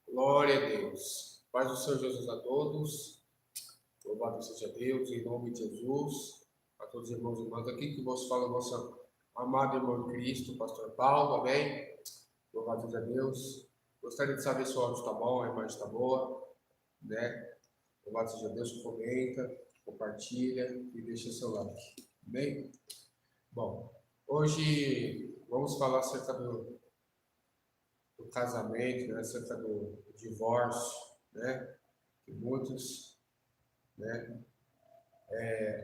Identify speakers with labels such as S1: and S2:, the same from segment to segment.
S1: Glória a Deus. Paz do Senhor Jesus a todos. Louvado seja Deus, em nome de Jesus. A todos os irmãos e irmãs aqui que vos fala, nosso amado irmão Cristo, pastor Paulo, amém? Louvado seja Deus. Gostaria de saber se o áudio está bom, a imagem está boa, né? Louvado seja Deus, comenta, compartilha e deixa seu like, amém? Bom, hoje vamos falar acerca do casamento, né? Acerca do divórcio, né? Que muitos, né,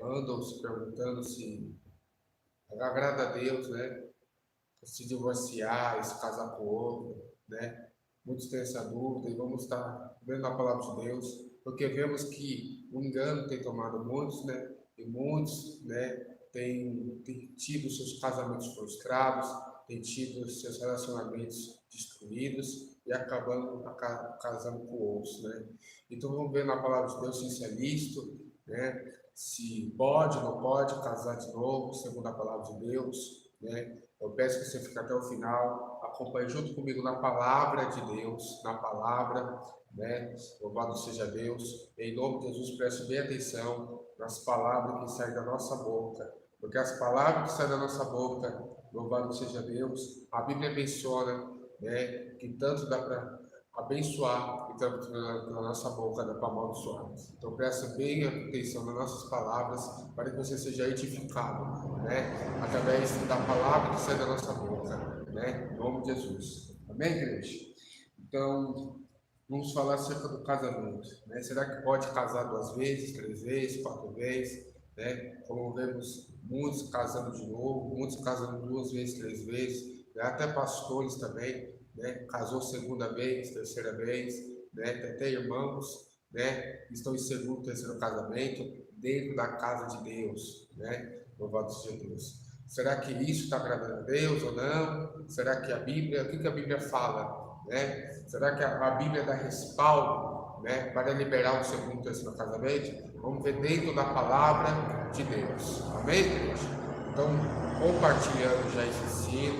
S1: andam se perguntando se agrada a Deus, né? Se divorciar, se casar com outro, né? Muitos têm essa dúvida e vamos estar vendo a palavra de Deus, porque vemos que o engano tem tomado muitos, né? E muitos, né, têm tido seus casamentos frustrados, têm tido seus relacionamentos destruídos e acabando casando com outros, né? Então vamos ver na palavra de Deus se isso é lícito, né? Se pode, não pode casar de novo, segundo a palavra de Deus, né? Eu peço que você fique até o final, acompanhe junto comigo na palavra de Deus, na palavra, né? Louvado seja Deus. Em nome de Jesus, preste bem atenção nas palavras que saem da nossa boca, porque as palavras que saem da nossa boca, louvado seja Deus, a Bíblia menciona, né, que tanto dá para abençoar e tanto na nossa boca dá para amaldiçoar. Então preste bem atenção nas nossas palavras para que você seja edificado, né, através da palavra que sai da nossa boca, né, em nome de Jesus. Amém, igreja? Então vamos falar acerca do casamento, né? Será que pode casar 2 vezes, 3 vezes, 4 vezes, né? Como vemos muitos casando de novo, muitos casando 2 vezes, 3 vezes, né? Até pastores também, né? Casou 2ª vez, 3ª vez, né? Tem até irmãos, né, que estão em 2º, 3º casamento dentro da casa de Deus, né? Louvado seja Deus. Será que isso está agradando a Deus ou não? Será que a Bíblia, o que a Bíblia fala? Né? Será que a Bíblia dá respaldo, né, para liberar o 2º, 3º casamento? Vamos ver dentro da palavra de Deus. Amém, igreja? Então, compartilhando já esse ensino,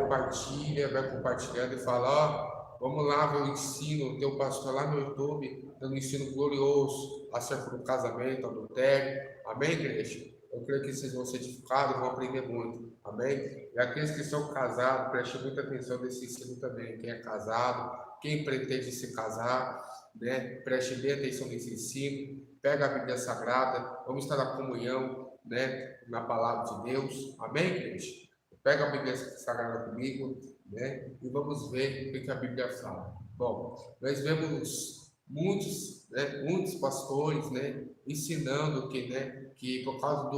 S1: compartilha, vai compartilhando e fala, ó, vamos lá ver o ensino, o teu pastor lá no YouTube, dando um ensino glorioso acerca do casamento, adultério. Amém, igreja? Eu creio que vocês vão ser edificados, vão aprender muito. Amém? E aqueles que são casados, prestem muita atenção nesse ensino também. Quem é casado, quem pretende se casar, né? Preste bem atenção nesse ensino. Pega a Bíblia Sagrada, vamos estar na comunhão, né, na palavra de Deus. Amém, igreja? Pega a Bíblia Sagrada comigo, né? E vamos ver o que a Bíblia fala. Bom, nós vemos muitos pastores, né, ensinando que, né, que por causa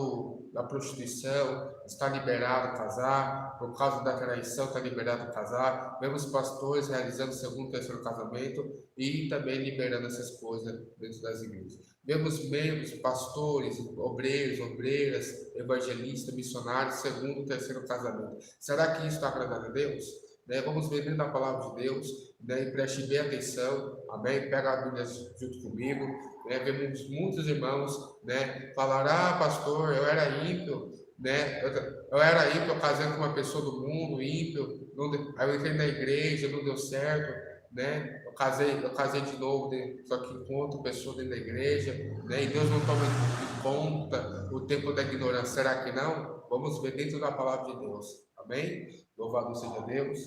S1: da prostituição está liberado casar, por causa da traição está liberado casar. Vemos pastores realizando 2º, 3º casamento e também liberando essas coisas dentro das igrejas. Vemos membros, pastores, obreiros, obreiras, evangelistas, missionários, 2º, 3º casamento. Será que isso está agradando a Deus? Né? Vamos ver dentro da palavra de Deus, né? E preste bem atenção, amém? Pega a Bíblia junto comigo, né? Vemos muitos irmãos, né, falar, pastor, eu era ímpio, né? Eu era ímpio, eu casei com uma pessoa do mundo, ímpio, aí eu entrei na igreja, não deu certo, né? Eu casei de novo, só que com outra pessoa dentro da igreja, né? E Deus não toma em conta o tempo da ignorância. Será que não? Vamos ver dentro da palavra de Deus. Amém? Louvado seja Deus.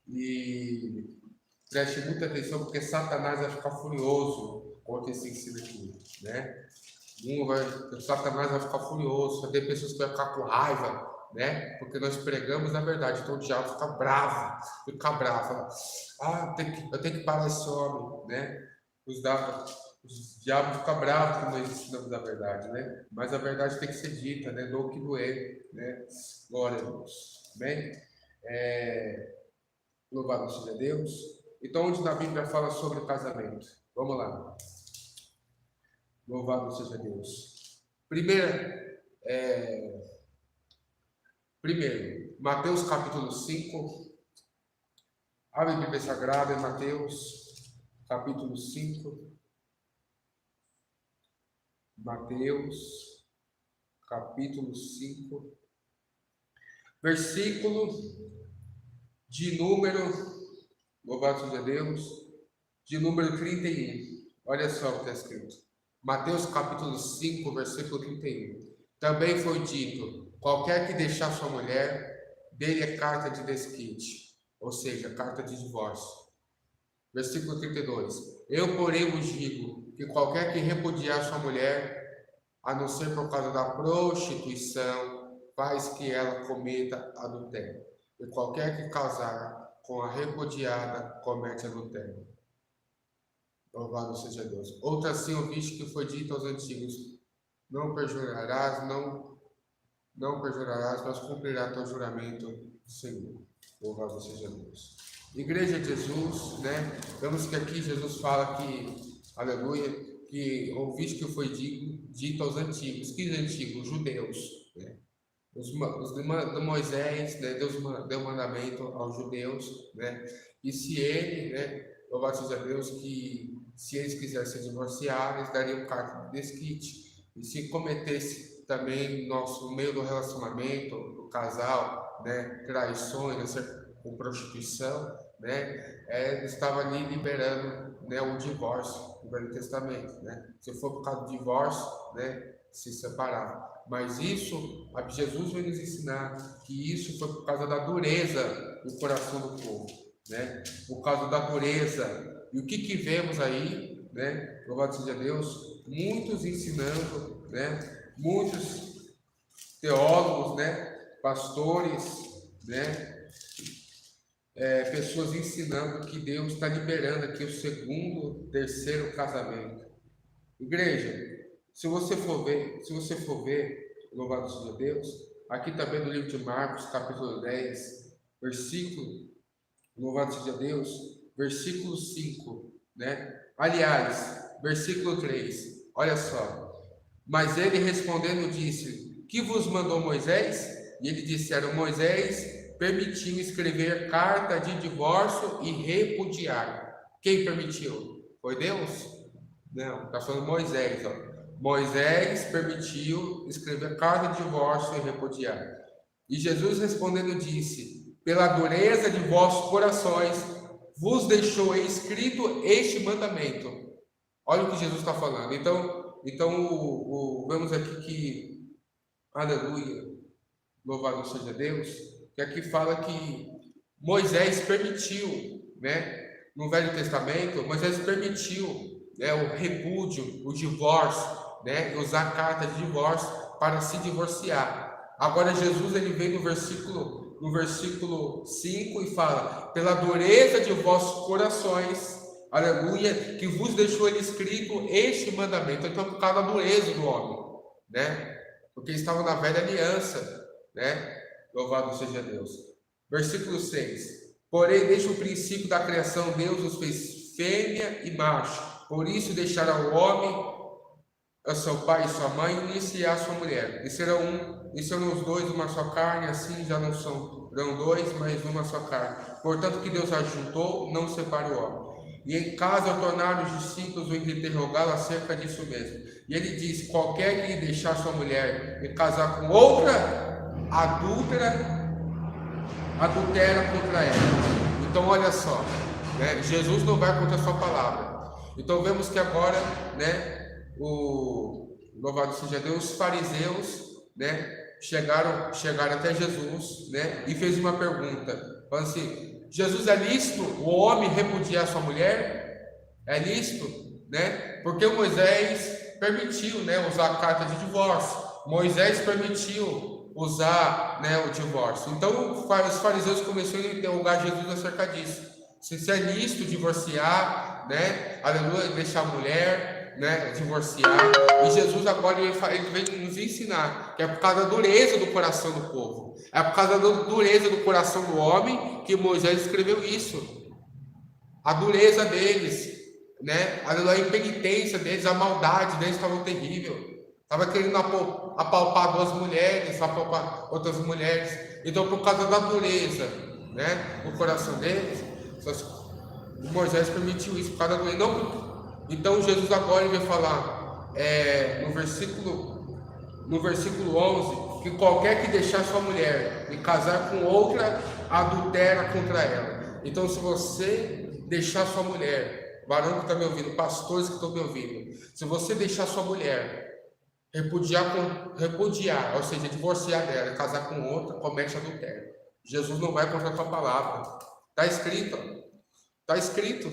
S1: E preste muita atenção, porque Satanás vai ficar furioso contra esse ensino aqui, né? Satanás vai ficar furioso, vai ter pessoas que vão ficar com raiva, né? Porque nós pregamos a verdade, então o diabo fica bravo, fala, eu tenho que parar esse homem, né? o diabo fica bravo quando nós ensinamos a verdade, né? Mas a verdade tem que ser dita, né? Do que doer, né? Glória a Deus. Amém? Louvado seja Deus. Então, onde na Bíblia fala sobre casamento? Vamos lá. Louvado seja Deus. Primeiro, Mateus capítulo 5. Abre a Bíblia Sagrada em Mateus capítulo 5. Mateus capítulo 5. Versículo de número, louvado seja Deus, de número 31. Olha só o que está escrito. Mateus capítulo 5, versículo 31. Também foi dito: qualquer que deixar sua mulher, dele é carta de desquite, ou seja, carta de divórcio. Versículo 32. Eu, porém, vos digo que qualquer que repudiar sua mulher, a não ser por causa da prostituição, faz que ela cometa adultério. E qualquer que casar com a repudiada, comete adultério. Louvado seja Deus. Outra assim ouviste que foi dito aos antigos: não perjurarás, não perjurarás, mas cumprirás teu juramento do Senhor. Louvado seja Deus. Igreja de Jesus, né? Vemos que aqui Jesus fala que, aleluia, que ouviste que foi dito aos antigos. Que antigos? Judeus, né? Os de Moisés, né? Deus deu mandamento aos judeus, né? E se ele, né? Louvado seja Deus, que se eles quisessem se divorciar, eles dariam carta de desquite. E se cometesse também no meio do relacionamento, do casal, né? Traições, com prostituição, né? Ele estava ali liberando, né? O divórcio no Velho Testamento, né? Se for por causa do divórcio, né? Se separar. Mas isso, Jesus vai nos ensinar que isso foi por causa da dureza do coração do povo, né? Por causa da dureza. E o que vemos aí, né? Louvado seja Deus, muitos ensinando, né? Muitos teólogos, né? Pastores, né? Pessoas ensinando que Deus está liberando aqui o segundo, terceiro casamento. Igreja, se você for ver, louvado seja Deus, aqui também no livro de Marcos, capítulo 10, versículo, louvado seja Deus, versículo 5, né? Aliás, versículo 3, olha só. Mas ele respondendo disse: que vos mandou Moisés? E ele disseram: Moisés permitiu escrever carta de divórcio e repudiar. Quem permitiu? Foi Deus? Não, está falando Moisés, ó. Moisés permitiu escrever carta de divórcio e repudiar. E Jesus respondendo disse: pela dureza de vossos corações vos deixou escrito este mandamento. Olha o que Jesus está falando. Então vemos aqui que, aleluia, louvado seja Deus, que aqui fala que Moisés permitiu, né? No Velho Testamento, Moisés permitiu, né, o repúdio, o divórcio, né? Usar carta de divórcio para se divorciar. Agora Jesus ele vem no versículo 5 e fala: pela dureza de vossos corações, aleluia, que vos deixou ele escrito este mandamento. Então, por causa da dureza do homem, né? Porque eles estavam na velha aliança, né? Louvado seja Deus. Versículo 6. Porém, desde o princípio da criação, Deus os fez fêmea e macho. Por isso deixará o homem a seu pai e sua mãe e unir-se-á a sua mulher. E serão os dois uma só carne, assim já não serão dois, mas uma só carne. Portanto, que Deus ajuntou, não separe o homem. E em casa tornaram os discípulos o interrogá-lo acerca disso mesmo. E ele disse: qualquer que deixar sua mulher e casar com outra, adultera contra ela. Então olha só, né? Jesus não vai contra a sua palavra. Então vemos que agora, né, louvado seja Deus, os fariseus, né, chegaram até Jesus, né, e fez uma pergunta, falando assim: Jesus, é lícito o homem repudiar sua mulher? É lícito, né? Porque Moisés permitiu, né, usar a carta de divórcio. Moisés permitiu usar, né, o divórcio. Então os fariseus começaram a interrogar Jesus acerca disso. Se é lícito divorciar, né? Aleluia, deixar a mulher, né, divorciar. E Jesus agora ele vem nos ensinar que é por causa da dureza do coração do povo, é por causa da dureza do coração do homem que Moisés escreveu isso. A dureza deles, né, a impenitência deles, a maldade deles estava terrível. Estava querendo apalpar duas mulheres, apalpar outras mulheres. Então, por causa da dureza, né, do coração deles, Moisés permitiu isso, por causa da dureza. Então, Jesus agora ele vai falar no versículo 11, que qualquer que deixar sua mulher e casar com outra, adultera contra ela. Então, se você deixar sua mulher, varão que está me ouvindo, pastores que estão me ouvindo, se você deixar sua mulher, repudiar, ou seja, divorciar dela, casar com outra, comete adultério. Jesus não vai contra a tua palavra. Está escrito. Está escrito.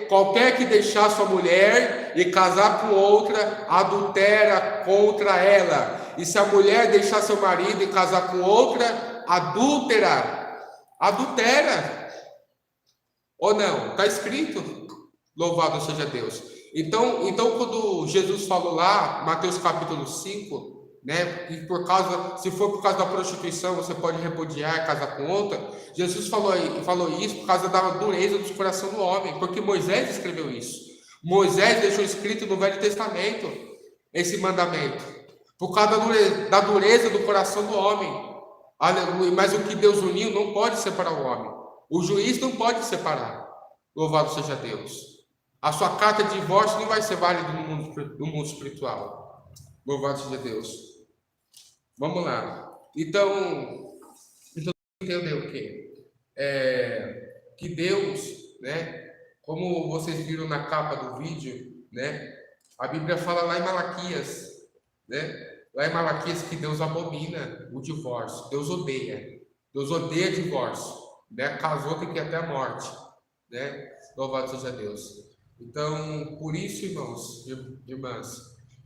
S1: Qualquer que deixar sua mulher e casar com outra, adultera contra ela. E se a mulher deixar seu marido e casar com outra, adultera. Ou não? Está escrito. Louvado seja Deus. Então, quando Jesus falou lá, Mateus capítulo 5, né, e se for por causa da prostituição, você pode repudiar e casar com outra, Jesus falou isso por causa da dureza do coração do homem, porque Moisés escreveu isso. Moisés deixou escrito no Velho Testamento esse mandamento, por causa da dureza do coração do homem. Aleluia. Mas o que Deus uniu não pode separar o homem. O juiz não pode separar. Louvado seja Deus. A sua carta de divórcio não vai ser válida no mundo espiritual. Louvado seja Deus. Vamos lá. Então entendeu o quê? Que Deus, né? Como vocês viram na capa do vídeo, né? A Bíblia fala lá em Malaquias, né? Lá em Malaquias que Deus abomina o divórcio. Deus odeia divórcio, né? Casou tem que ir até a morte, né? Louvado seja Deus. Então, por isso, irmãos e irmãs,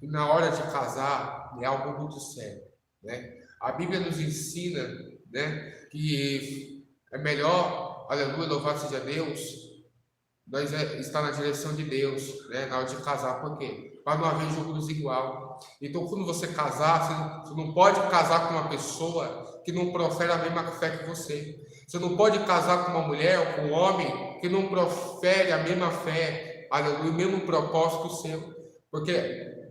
S1: na hora de casar é algo muito sério, né? A Bíblia nos ensina, né, que é melhor, aleluia, louvado seja Deus, nós estar na direção de Deus, né, na hora de casar. Por quê? Para não haver jogo desigual. Então, quando você casar, você não pode casar com uma pessoa que não profere a mesma fé que você. Você não pode casar com uma mulher ou com um homem que não profere a mesma fé, aleluia, o mesmo propósito seu. Porque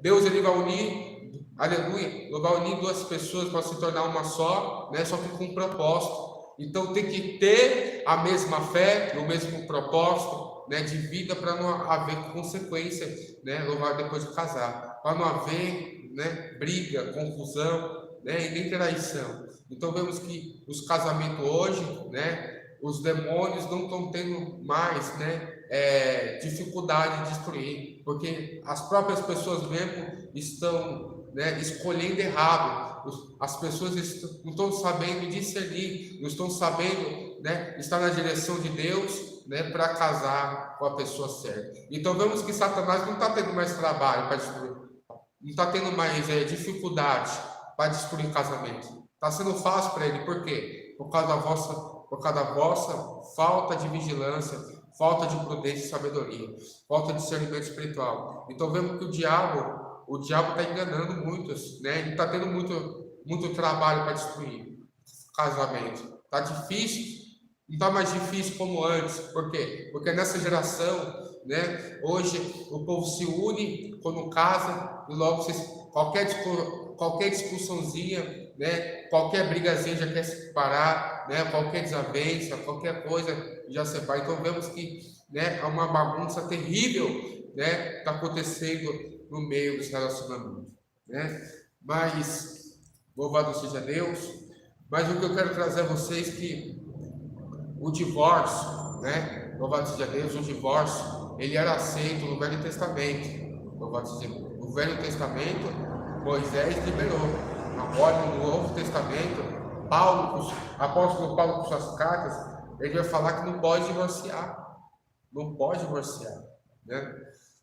S1: Deus ele vai unir, aleluia, vai unir duas pessoas para se tornar uma só, né? Só que com um propósito. Então tem que ter a mesma fé, o mesmo propósito, né, de vida, para não haver consequência, né, louvado, depois de casar, para não haver, né, briga, confusão, né, e nem traição. Então vemos que os casamentos hoje, né, os demônios não estão tendo mais, né, dificuldade de destruir, porque as próprias pessoas mesmo estão, né, escolhendo errado. As pessoas não estão sabendo discernir, não estão sabendo, né, estar na direção de Deus, né, para casar com a pessoa certa. Então vemos que Satanás não está tendo mais trabalho para destruir, não está tendo mais dificuldade para destruir casamento. Está sendo fácil para ele. Por quê? Por causa da vossa falta de vigilância, falta de prudência e sabedoria, falta de discernimento espiritual. Então vemos que o diabo está enganando muitos, né? Ele está tendo muito trabalho para destruir casamento. Está difícil, não está mais difícil como antes. Por quê? Porque nessa geração, né? Hoje o povo se une quando casa e logo qualquer discussãozinha, né? Qualquer brigazinha já quer se separar, né? Qualquer desavença, qualquer coisa já separa. Então vemos que, né, é uma bagunça terrível, né? Está acontecendo no meio dos relacionamentos, né? Mas louvado seja Deus. Mas o que eu quero trazer a vocês é que o divórcio, né? Louvado seja Deus, o divórcio ele era aceito no Velho Testamento. Louvado seja Deus. No Velho Testamento Moisés liberou. Agora no Novo Testamento apóstolo Paulo com suas cartas ele vai falar que não pode divorciar, né?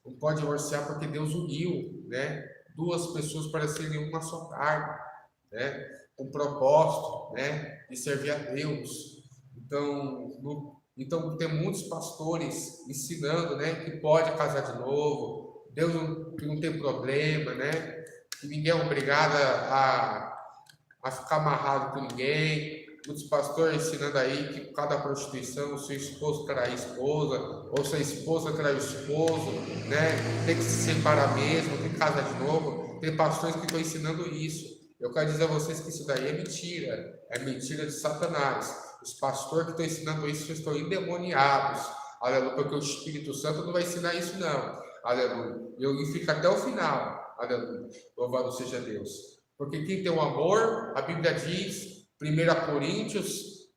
S1: Não pode divorciar porque Deus uniu, né, duas pessoas para serem uma só carne, né, com propósito, né, de servir a Deus. Então tem muitos pastores ensinando, né, que pode casar de novo, Deus que não tem problema, né? Que ninguém é obrigado a ficar amarrado com ninguém. Muitos pastores ensinando aí que por causa da prostituição, seu esposo trai a esposa, ou sua esposa trai o esposo, né? Tem que se separar mesmo, tem que casar de novo. Tem pastores que estão ensinando isso. Eu quero dizer a vocês que isso daí é mentira de Satanás. Os pastores que estão ensinando isso estão endemoniados, aleluia, porque o Espírito Santo não vai ensinar isso não, aleluia, e fica até o final, aleluia, louvado seja Deus, porque quem tem o amor, a Bíblia diz, 1 Coríntios,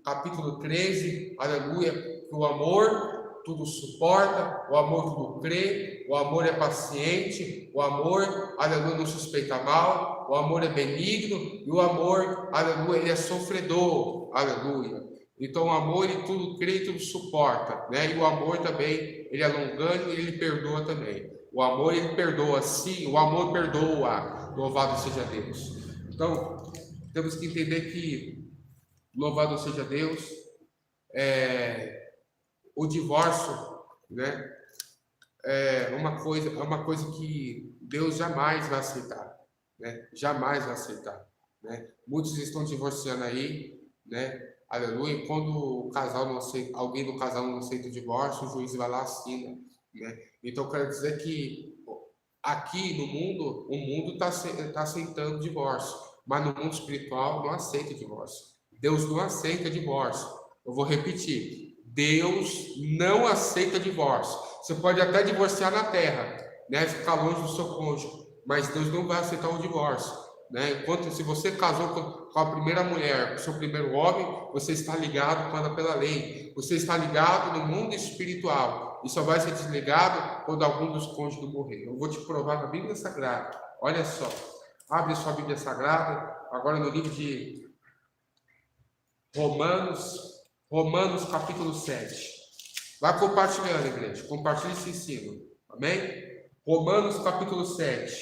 S1: capítulo 13, aleluia, que o amor tudo suporta, o amor tudo crê, o amor é paciente, o amor, aleluia, não suspeita mal, o amor é benigno, e o amor, aleluia, ele é sofredor, aleluia. Então o amor, ele tudo crê e tudo suporta, né? E o amor também, ele é longânimo e ele perdoa também. O amor, ele perdoa, sim, o amor perdoa, louvado seja Deus. Então, temos que entender que, louvado seja Deus, o divórcio, né, é uma coisa que Deus jamais vai aceitar, né? Jamais vai aceitar, né? Muitos estão divorciando aí, né? Aleluia. Quando o casal não aceita, alguém do casal não aceita o divórcio, o juiz vai lá e assina, né? Então, eu quero dizer que aqui no mundo, o mundo está aceitando divórcio, mas no mundo espiritual não aceita divórcio. Deus não aceita divórcio. Eu vou repetir. Deus não aceita divórcio. Você pode até divorciar na terra, né? Ficar longe do seu cônjuge, mas Deus não vai aceitar o divórcio, né? Enquanto se você casou com a primeira mulher, com o seu primeiro homem, você está ligado com ela pela lei. Você está ligado no mundo espiritual e só vai ser desligado quando algum dos cônjuges morrer. Eu vou te provar na Bíblia Sagrada. Olha só, abre sua Bíblia Sagrada agora no livro de Romanos capítulo 7. Vai compartilhando, igreja. Compartilhe esse ensino. Amém? Romanos capítulo 7.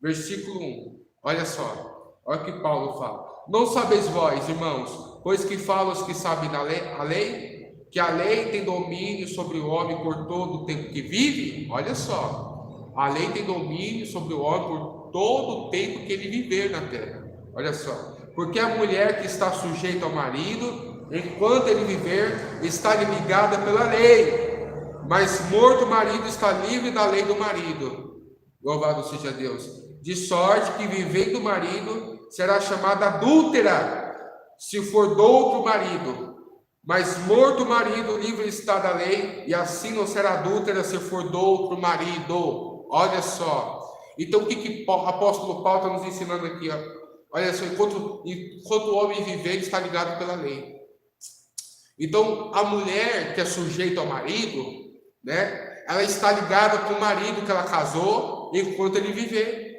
S1: Versículo 1. Olha só. Olha o que Paulo fala. Não sabeis vós, irmãos, pois que falam os que sabem a lei, que a lei tem domínio sobre o homem por todo o tempo que vive? Olha só. A lei tem domínio sobre o homem por todo o tempo que ele viver na terra. Olha só. Porque a mulher que está sujeita ao marido, enquanto ele viver, está ligada pela lei, mas morto o marido está livre da lei do marido. Louvado seja Deus. De sorte que vivendo o marido será chamada adúltera, se for do outro marido. Mas morto o marido, livre está da lei, e assim não será adúltera se for do outro marido. Olha só. Então o que o apóstolo Paulo está nos ensinando aqui? Ó? Olha só, enquanto o homem viver, ele está ligado pela lei. Então, a mulher que é sujeita ao marido, né, ela está ligada com o marido que ela casou enquanto ele viver.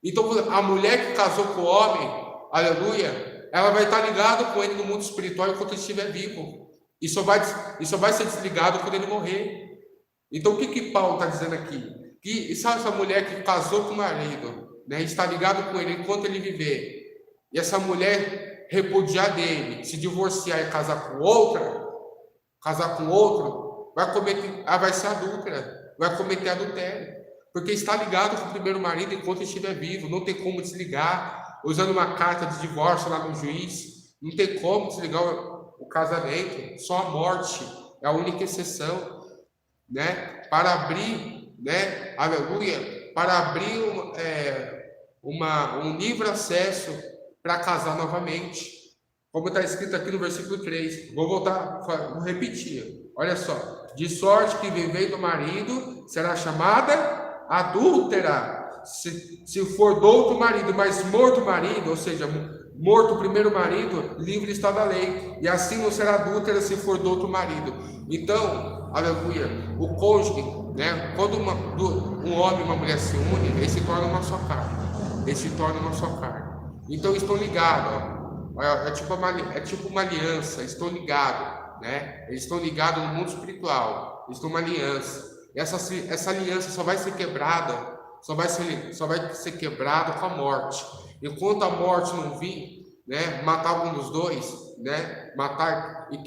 S1: Então, a mulher que casou com o homem, aleluia, ela vai estar ligada com ele no mundo espiritual enquanto ele estiver vivo. E só vai ser desligado quando ele morrer. Então, o que Paulo está dizendo aqui? Que sabe essa mulher que casou com o marido, né, está ligado com ele enquanto ele viver, e essa mulher repudiar dele, se divorciar e casar com outro, vai ser adúltera, vai cometer adultério, porque está ligado com o primeiro marido enquanto estiver vivo, não tem como desligar, usando uma carta de divórcio lá no juiz, não tem como desligar o casamento, só a morte é a única exceção, né, para abrir, né, aleluia, para abrir um livre acesso para casar novamente, como está escrito aqui no versículo 3. Vou repetir. Olha só. De sorte que vivendo o marido será chamada adúltera, se for do outro marido, mas morto o marido, ou seja, morto o primeiro marido, livre está da lei, e assim não será adúltera se for do outro marido. Então, aleluia, o cônjuge, né, quando um homem e uma mulher se unem, eles se tornam uma só carne. Então estão ligados, é tipo uma aliança, estão ligados, né? Eles estão ligados no mundo espiritual, eles estão uma aliança. Essa aliança só vai ser quebrada, só vai ser quebrada com a morte. Enquanto a morte não vir, né, matar algum dos dois, né, matar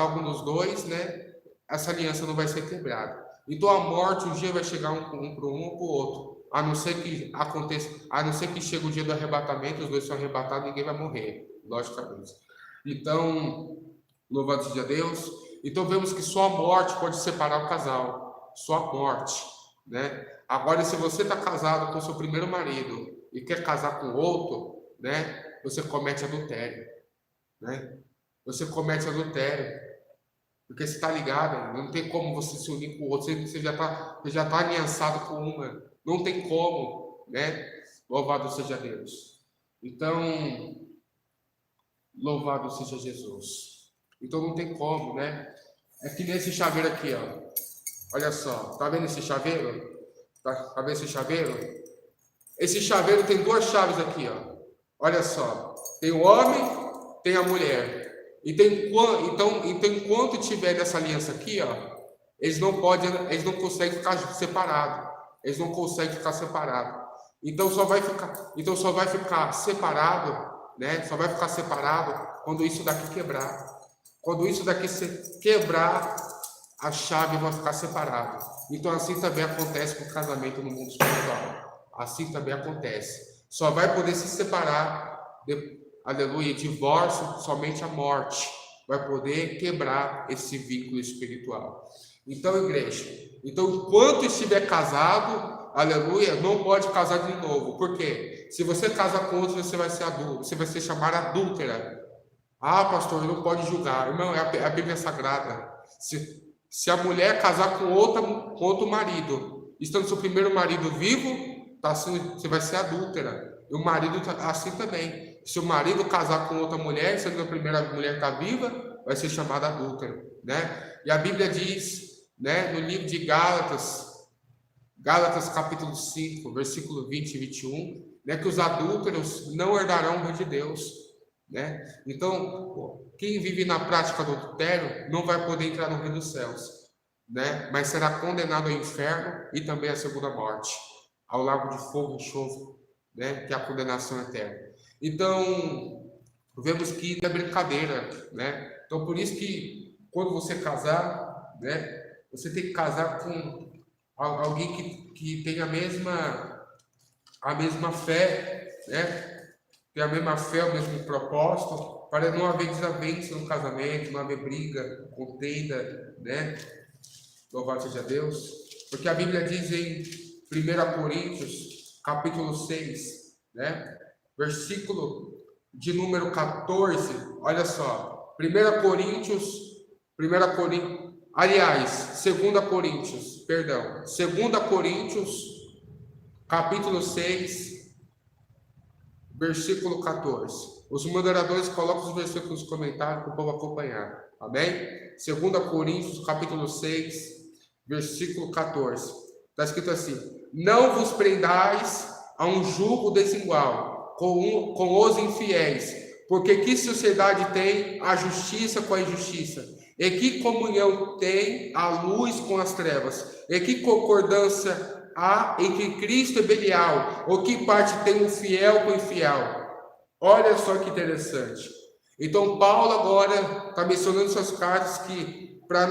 S1: algum dos dois, né, essa aliança não vai ser quebrada. Então a morte um dia vai chegar um para um ou para o outro. A não ser que aconteça, a não ser que chegue o dia do arrebatamento, os dois são arrebatados, ninguém vai morrer, logicamente. Então, louvado seja Deus. Então vemos que só a morte pode separar o casal, só a morte, né? Agora, se você está casado com seu primeiro marido e quer casar com outro, né? Você comete adultério, né? Você comete adultério, porque você está ligado, não tem como você se unir com o outro, você já tá aliançado com uma, não tem como, né? Louvado seja Deus. Então, louvado seja Jesus. Então não tem como, né? É que nem esse chaveiro aqui, ó. Olha só, tá vendo esse chaveiro? Tá vendo esse chaveiro? Esse chaveiro tem duas chaves aqui, ó. Olha só, tem o homem, tem a mulher. Então, enquanto tiver nessa aliança aqui, ó, eles não conseguem ficar separados. Eles não conseguem ficar separados. Então só vai ficar separado, né? Só vai ficar separado quando isso daqui quebrar. Quando isso daqui se quebrar, a chave vai ficar separada. Então assim também acontece com o casamento no mundo espiritual. Assim também acontece. Só vai poder se separar, aleluia, divórcio, somente a morte vai poder quebrar esse vínculo espiritual. Então, igreja, enquanto estiver casado, aleluia, não pode casar de novo. Por quê? Se você casar com outro, você vai ser adulto, você vai ser chamada adúltera. Ah, pastor, não pode julgar. Irmão, é a Bíblia Sagrada. Se a mulher casar com outro marido, estando seu primeiro marido vivo, você vai ser adúltera. E o marido assim também. Se o marido casar com outra mulher, sendo a primeira mulher está viva, vai ser chamada adúltera, né? E a Bíblia diz, né, no livro de Gálatas capítulo 5, versículo 20 e 21, né, que os adúlteros não herdarão o reino de Deus, né? Então, quem vive na prática do adultério não vai poder entrar no reino dos céus, né? Mas será condenado ao inferno e também à segunda morte, ao lago de fogo e enxofre, né, que é a condenação eterna. Então, vemos que não é brincadeira, né? Então, por isso que quando você casar, né, você tem que casar com alguém que tem a mesma fé, né? Tem a mesma fé, o mesmo propósito, para não haver desavença no casamento, não haver briga, contenda, né? Louvado seja Deus. Porque a Bíblia diz em 1 Coríntios, capítulo 6, né? Versículo de número 14, olha só. 2 Coríntios, capítulo 6, versículo 14. Os moderadores colocam os versículos nos comentários para o povo acompanhar. Amém? 2 Coríntios, capítulo 6, versículo 14. Está escrito assim: não vos prendais a um jugo desigual com os infiéis, porque que sociedade tem a justiça com a injustiça? E que comunhão tem a luz com as trevas? E que concordância há entre Cristo e Belial? Ou que parte tem o fiel com o infiel? Olha só que interessante. Então Paulo agora está mencionando em suas cartas que para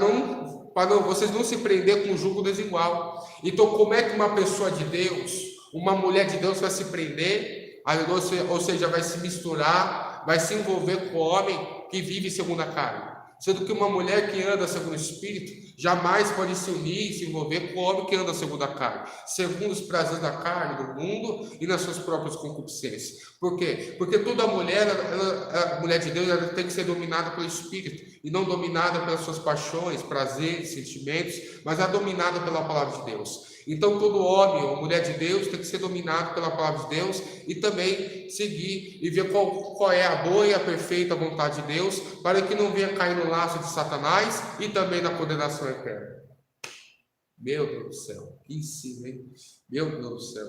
S1: vocês não se prender com um jugo desigual. Então como é que uma pessoa de Deus, uma mulher de Deus vai se prender? Ou seja, vai se misturar, vai se envolver com o homem que vive segundo a carne. Sendo que uma mulher que anda segundo o Espírito jamais pode se unir e se envolver com o homem que anda segundo a carne, segundo os prazeres da carne, do mundo e nas suas próprias concupiscências. Por quê? Porque toda mulher, a mulher de Deus, ela tem que ser dominada pelo Espírito e não dominada pelas suas paixões, prazeres, sentimentos, mas é dominada pela palavra de Deus. Então, todo homem ou mulher de Deus tem que ser dominado pela palavra de Deus e também seguir e ver qual é a boa e a perfeita vontade de Deus, para que não venha cair no laço de Satanás e também na condenação eterna. Meu Deus do céu, que ensino, hein? Meu Deus do céu,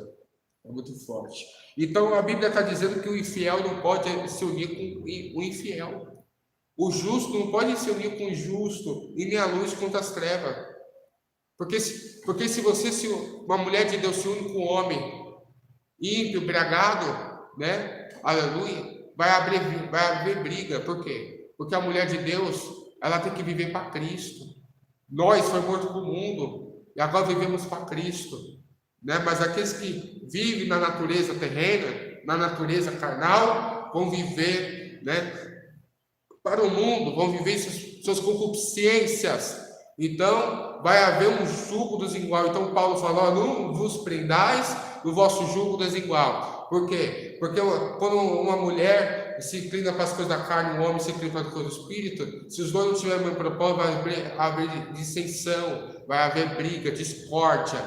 S1: é muito forte. Então, a Bíblia está dizendo que o infiel não pode se unir com o infiel. O justo não pode se unir com o injusto e nem a luz contra as trevas. Porque se uma mulher de Deus se une com um homem ímpio, bragado, né? Aleluia, vai haver briga. Por quê? Porque a mulher de Deus, ela tem que viver para Cristo. Nós foi morto para o mundo. e agora vivemos para Cristo, né? Mas aqueles que vivem na natureza terrena, na natureza carnal, vão viver, né, para o mundo, vão viver suas concupiscências. Então, vai haver um jugo desigual. Então, Paulo falou: não vos prendais no vosso jugo desigual. Por quê? Porque quando uma mulher se inclina para as coisas da carne, um homem se inclina para as coisas do espírito, se os dois não tiverem o mesmo propósito, vai haver dissensão, vai haver briga, discórdia,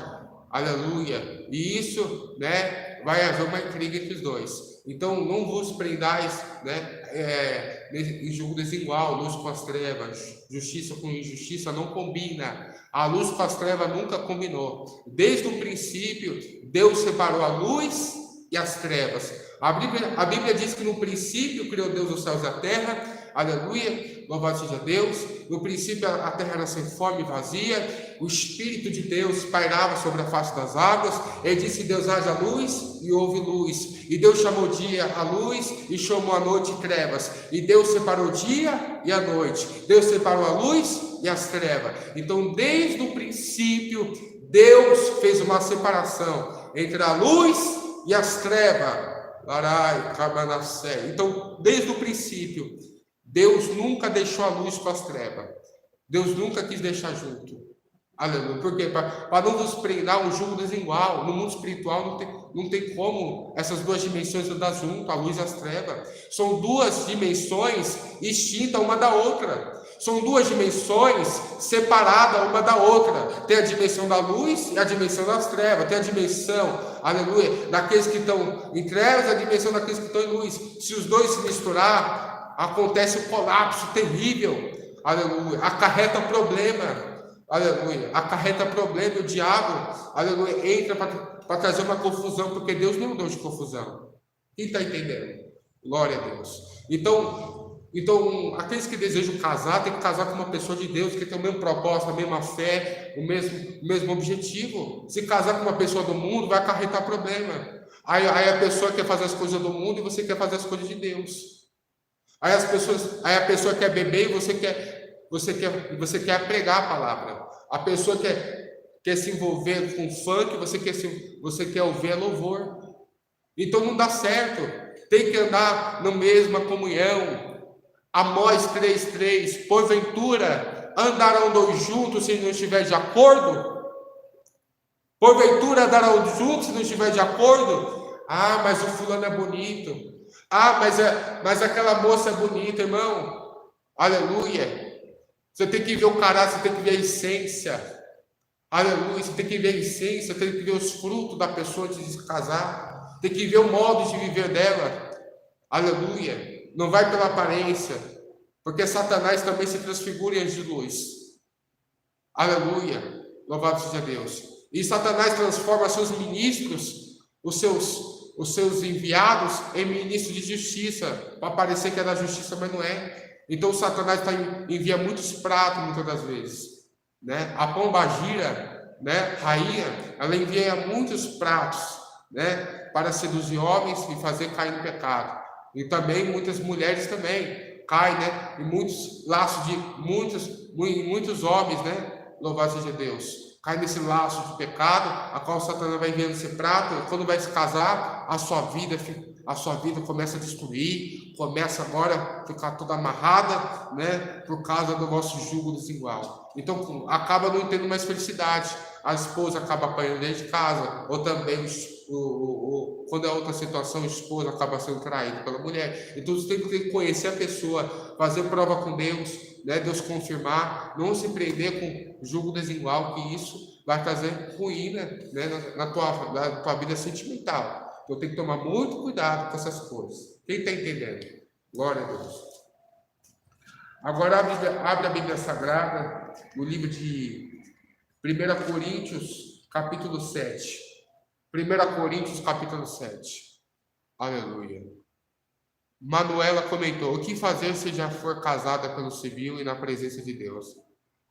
S1: aleluia. E isso, né, vai haver uma intriga entre os dois. Então, não vos prendais, né, em julgo desigual, luz com as trevas, justiça com injustiça não combina. A luz com as trevas nunca combinou. Desde o princípio, Deus separou a luz e as trevas. A Bíblia diz que no princípio criou Deus os céus e a terra, aleluia, louvado seja Deus. No princípio a terra era sem forma e vazia, o Espírito de Deus pairava sobre a face das águas. Ele disse: Deus, haja luz, e houve luz. E Deus chamou o dia a luz e chamou a noite trevas. E Deus separou o dia e a noite. Deus separou a luz e as trevas. Então, desde o princípio, Deus fez uma separação entre a luz e as trevas. Então, desde o princípio, Deus nunca deixou a luz com as trevas. Deus nunca quis deixar junto. Aleluia. Por quê? Para não nos prender um jugo desigual. No mundo espiritual não tem como essas duas dimensões andar junto, a luz e as trevas. São duas dimensões distintas uma da outra. São duas dimensões separadas uma da outra. Tem a dimensão da luz e a dimensão das trevas. Tem a dimensão, aleluia, daqueles que estão em trevas e a dimensão daqueles que estão em luz. Se os dois se misturar, acontece um colapso terrível. Aleluia. Acarreta problema. Aleluia. Acarreta problema. O diabo, aleluia, entra para trazer uma confusão, porque Deus não é um Deus de confusão. Quem está entendendo? Glória a Deus. Então, aqueles que desejam casar, tem que casar com uma pessoa de Deus, que tem o mesmo propósito, a mesma fé, o mesmo objetivo. Se casar com uma pessoa do mundo, vai acarretar problema. Aí a pessoa quer fazer as coisas do mundo e você quer fazer as coisas de Deus. Aí a pessoa quer beber e você quer pregar a palavra. A pessoa quer se envolver com funk, você quer ouvir louvor. Então não dá certo. Tem que andar na mesma comunhão. Amós 3:3, porventura andarão dois juntos se não estiver de acordo? Porventura andarão juntos se não estiver de acordo? Ah, mas o fulano é bonito. Ah, mas aquela moça é bonita, irmão. Aleluia. Você tem que ver o caráter, você tem que ver a essência. Aleluia. Você tem que ver a essência, tem que ver os frutos da pessoa antes de se casar. Tem que ver o modo de viver dela. Aleluia. Não vai pela aparência, porque Satanás também se transfigura em anjo de luz. Aleluia, louvado seja Deus. E Satanás transforma seus ministros, os seus enviados, em ministros de justiça, para parecer que é da justiça, mas não é. Então Satanás envia muitos pratos, muitas das vezes, né? A pombagira, né, rainha, ela envia muitos pratos, né, para seduzir homens e fazer cair no pecado. E também muitas mulheres também caem, né? E muitos laços de muitos homens, né? Louvado seja Deus. Cai nesse laço de pecado, a qual Satanás vai enviando esse prato. E quando vai se casar, a sua vida começa a destruir, começa agora a ficar toda amarrada, né? Por causa do nosso jugo desigual. Então acaba não tendo mais felicidade. A esposa acaba apanhando dentro de casa, ou também quando é outra situação, o esposo acaba sendo traído pela mulher. Então você tem que conhecer a pessoa, fazer prova com Deus, né? Deus confirmar, não se prender com jugo desigual, que isso vai trazer ruína, né, na tua vida sentimental. Então tem que tomar muito cuidado com essas coisas. Quem está entendendo? Glória a Deus. Agora abre a Bíblia Sagrada no livro de 1 Coríntios, capítulo 7. 1 Coríntios, capítulo 7. Aleluia. Manuela comentou: o que fazer se já for casada pelo civil e na presença de Deus?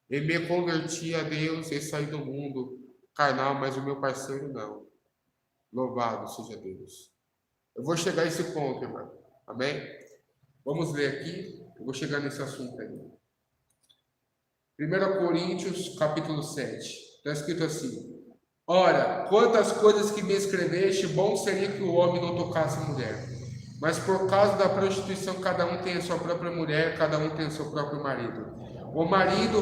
S1: Eu me converti a Deus e saí do mundo carnal, mas o meu parceiro não. Louvado seja Deus. Eu vou chegar a esse ponto, irmão. Amém? Vamos ler aqui. Eu vou chegar nesse assunto aí. 1 Coríntios, capítulo 7. Está escrito assim: ora, quantas coisas que me escreveste, bom seria que o homem não tocasse a mulher. Mas por causa da prostituição, cada um tem a sua própria mulher, cada um tem o seu próprio marido. O marido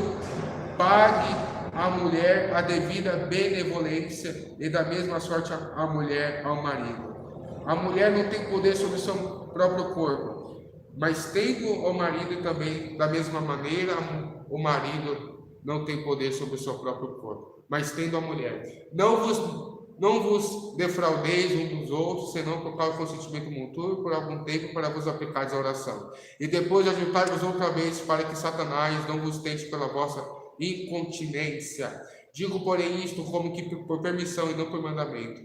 S1: pague à mulher a devida benevolência, e da mesma sorte a mulher ao marido. A mulher não tem poder sobre o seu próprio corpo, mas tendo o marido também, da mesma maneira, o marido não tem poder sobre o seu próprio corpo, mas tendo a mulher. Não vos defraudeis uns dos outros, senão por causa do consentimento mútuo, por algum tempo, para vos aplicares à oração. E depois ajuntai-vos outra vez, para que Satanás não vos tente pela vossa incontinência. Digo, porém, isto como que por permissão e não por mandamento.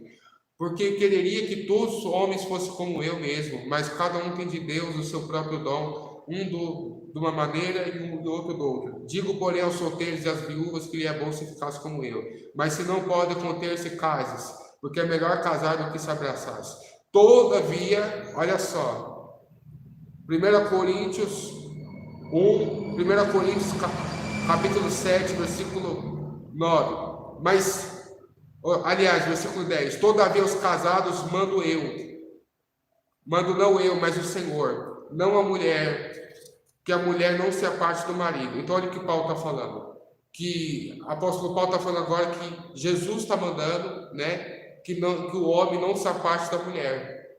S1: Porque quereria que todos os homens fossem como eu mesmo, mas cada um tem de Deus o seu próprio dom, de uma maneira e um do outro do outro. Digo, porém, aos solteiros e às viúvas que lhe é bom se ficasse como eu. Mas se não pode conter-se, cases, porque é melhor casar do que se abraçar. Todavia, olha só, 1 Coríntios 1 Coríntios capítulo 7, versículo 9. Aliás, versículo 10. Todavia os casados mando não eu, mas o Senhor, não a mulher, que a mulher não se aparte do marido. Então olha o que Paulo está falando, que o apóstolo Paulo está falando agora que Jesus está mandando, né, que o homem não se aparte da mulher,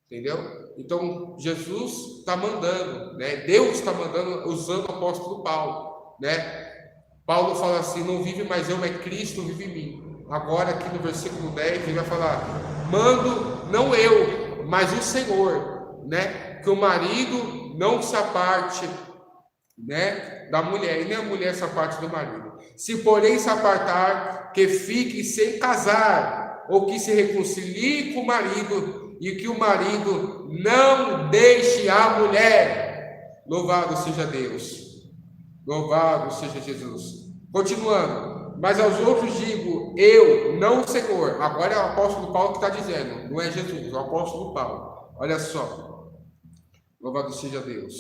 S1: entendeu? Então Jesus está mandando, né, Deus está mandando, usando o apóstolo Paulo, né? Paulo fala assim: não vive mais eu, mas Cristo vive em mim. Agora aqui no versículo 10 ele vai falar: mando não eu, mas o Senhor, né, que o marido não se aparte, né, da mulher, e nem a mulher se aparte do marido. Se porém se apartar, que fique sem casar, ou que se reconcilie com o marido, e que o marido não deixe a mulher. Louvado seja Deus, louvado seja Jesus. Continuando: mas aos outros digo, eu, não o Senhor. Agora é o apóstolo Paulo que está dizendo, não é Jesus, é o apóstolo Paulo. Olha só, louvado seja Deus.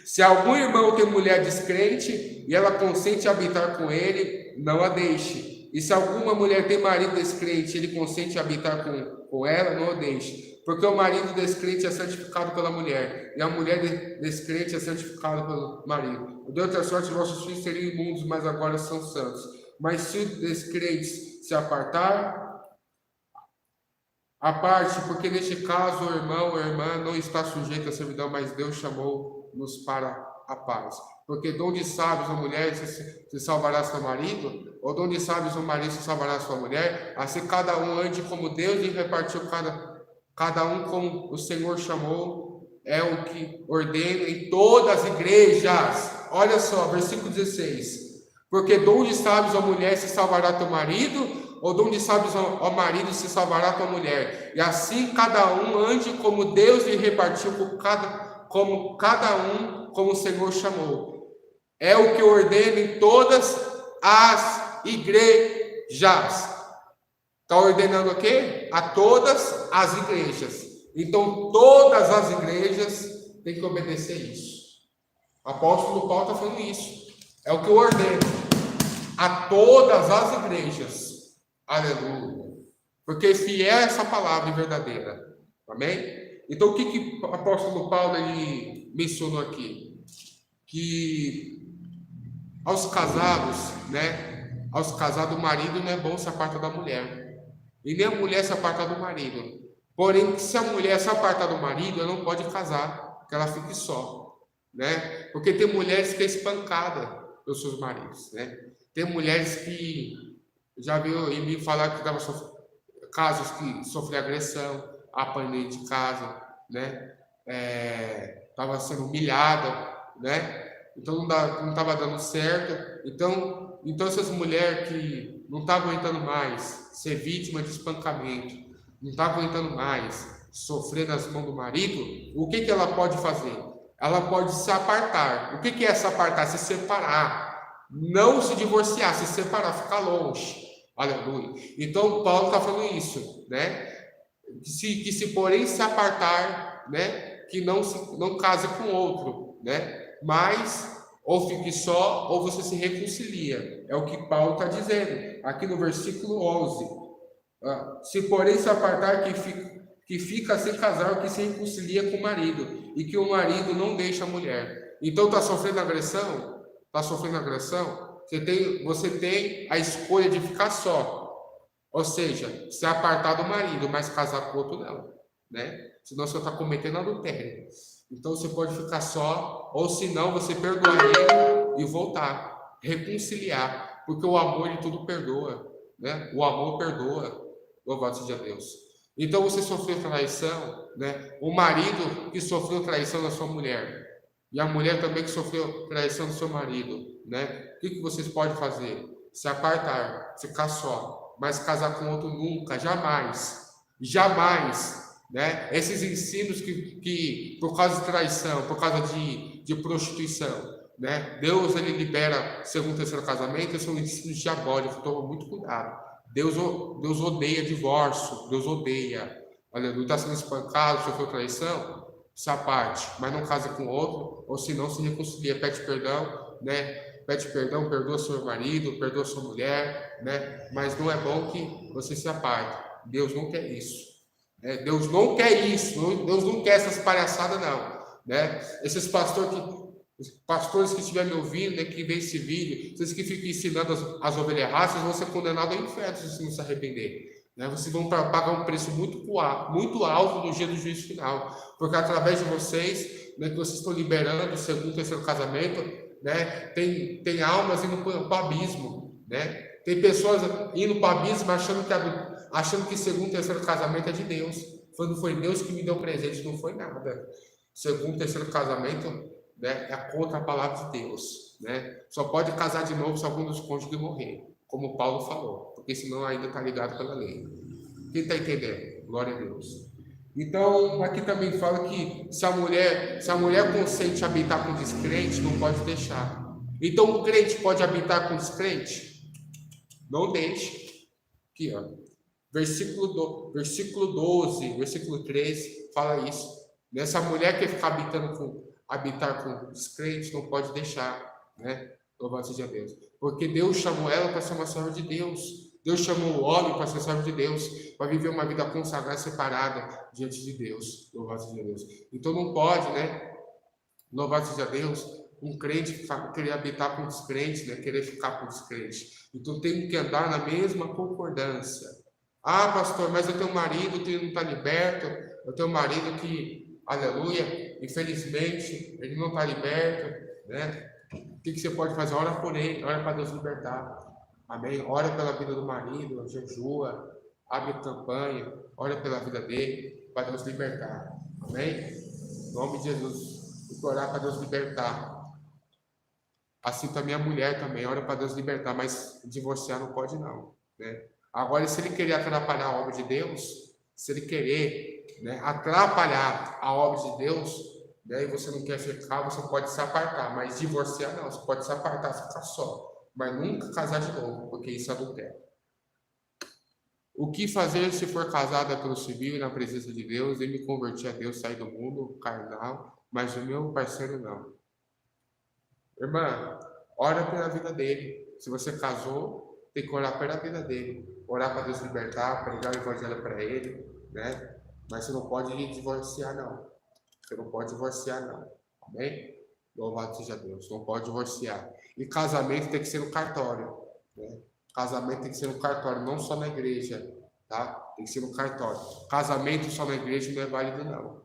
S1: Se algum irmão tem mulher descrente e ela consente em habitar com ele, não a deixe. E se alguma mulher tem marido descrente e ele consente em habitar com ela, não a deixe. Porque o marido descrente é santificado pela mulher, e a mulher descrente é santificada pelo marido. De outra sorte, vossos filhos seriam imundos, mas agora são santos. Mas se o descrente se apartar, a parte, porque neste caso o irmão ou a irmã não está sujeito à servidão, mas Deus chamou-nos para a paz. Porque de onde sabes a mulher se salvará seu marido, ou de onde sabes o marido se salvará sua mulher, assim cada um ande como Deus lhe repartiu cada um como o Senhor chamou, é o que ordena em todas as igrejas. Olha só, versículo 16. Porque de onde sabes a mulher se salvará teu marido, ou de onde sabes o marido se salvará tua mulher? E assim cada um ande como Deus lhe repartiu, como cada um, como o Senhor chamou. É o que ordena em todas as igrejas. Está ordenando o quê? A todas as igrejas. Então, todas as igrejas têm que obedecer isso. O apóstolo Paulo está falando isso. É o que eu ordeno. A todas as igrejas. Aleluia. Porque fiel é essa palavra verdadeira. Amém? Então, o que o apóstolo Paulo ele mencionou aqui? Que aos casados, né? Aos casados, o marido não é bom se apartar da mulher. E nem a mulher se apartar do marido. Porém, se a mulher se apartar do marido, ela não pode casar, que ela fique só, né? Porque tem mulheres que é espancada pelos seus maridos, né? Tem mulheres que já viu em mim falar que tava casos que sofrem agressão, apanhei de casa, né? Estava sendo humilhada, né? Então não estava dando certo. Então essas mulheres que não estavam aguentando mais ser vítima de espancamento, não estavam aguentando mais sofrer nas mãos do marido, o que ela pode fazer? Ela pode se apartar. O que é se apartar? Se separar. Não se divorciar, se separar, ficar longe. Aleluia. Então Paulo está falando isso, né? Que se porém se apartar, né? Que não case com outro, né? Mas ou fique só, ou você se reconcilia. É o que Paulo está dizendo, aqui no versículo 11. Se porém se apartar que fica sem casar, o que se reconcilia com o marido, e que o marido não deixa a mulher. Então está sofrendo agressão? Está sofrendo agressão? Você tem a escolha de ficar só. Ou seja, se apartar do marido, mas casar com outro não. Né? Senão você está cometendo adultério. Então você pode ficar só, ou se não, você perdoar ele e voltar, reconciliar, porque o amor de tudo perdoa, né? O amor perdoa, louvado seja Deus. Então você sofreu traição, né? O marido que sofreu traição da sua mulher, e a mulher também que sofreu traição do seu marido, né? O que vocês podem fazer? Se apartar, ficar só, mas casar com outro nunca, jamais, jamais. Né? Esses ensinos que por causa de traição, por causa de prostituição, né? Deus ele libera segundo o terceiro casamento, são ensinos diabólicos, toma muito cuidado. Deus odeia divórcio, Deus odeia. Olha, não está sendo espancado, sofreu traição, essa parte, mas não casa com outro, ou se não se reconcilia, pede perdão, né? Pede perdão, perdoa seu marido, perdoa sua mulher, né? Mas não é bom que você se aparte. Deus não quer isso. Deus não quer isso, Deus não quer essas palhaçadas, não. Né? Esses pastores que estiverem me ouvindo, né, que veem esse vídeo, vocês que ficam ensinando as ovelhas erradas, vocês vão ser condenados ao inferno se não se arrepender. Né? Vocês vão pagar um preço muito alto no dia do juízo final, porque através de vocês, né, que vocês estão liberando, segundo o terceiro casamento, né, tem almas indo para o abismo. Né? Tem pessoas indo para o abismo achando que segundo o terceiro casamento é de Deus. Foi Deus que me deu presente, não foi nada. Segundo o terceiro casamento, né, é contra a palavra de Deus. Né? Só pode casar de novo se algum dos cônjuges morrer, como Paulo falou, porque senão ainda está ligado pela lei. Quem está entendendo? Glória a Deus. Então, aqui também fala que se a mulher consente habitar com descrente, não pode deixar. Então, o crente pode habitar com descrente? Não deixe. Aqui, ó. Versículo 12, versículo 13, fala isso. Essa mulher que fica habitar com descrente, não pode deixar, né? Louvado seja Deus. Porque Deus chamou ela para ser uma serva de Deus. Deus chamou o homem para ser servo de Deus, para viver uma vida consagrada, separada diante de Deus. Louvado seja Deus. Então não pode, né? Louvado seja Deus, um crente querer habitar com descrente, né? Querer ficar com descrente. Então tem que andar na mesma concordância. Ah, pastor, mas eu tenho um marido que não está liberto, eu tenho um marido que, aleluia, infelizmente, ele não está liberto, né? O que você pode fazer? Ora por ele, ora para Deus libertar, amém? Ora pela vida do marido, jejua, abre campanha, ora pela vida dele, para Deus libertar, amém? Em nome de Jesus, tem que orar para Deus libertar. Assim também a mulher também, ora para Deus libertar, mas divorciar não pode não, né? Agora, se ele querer atrapalhar a obra de Deus, se ele querer, né, atrapalhar a obra de Deus, né, e você não quer ficar, você pode se apartar, mas divorciar não, você pode se apartar, ficar só, mas nunca casar de novo, porque isso é adultério. O que fazer se for casada pelo civil e na presença de Deus, e me convertir a Deus, sair do mundo carnal, mas o meu parceiro não? Irmã, ora pela vida dele. Se você casou, tem que orar pela vida dele, orar para Deus libertar, pregar o evangelho para ele, né? Mas você não pode divorciar, não. Você não pode divorciar, não. Amém? Louvado seja Deus. Não pode divorciar. E casamento tem que ser no cartório, né? Casamento tem que ser no cartório, não só na igreja, tá? Tem que ser no cartório. Casamento só na igreja não é válido, não.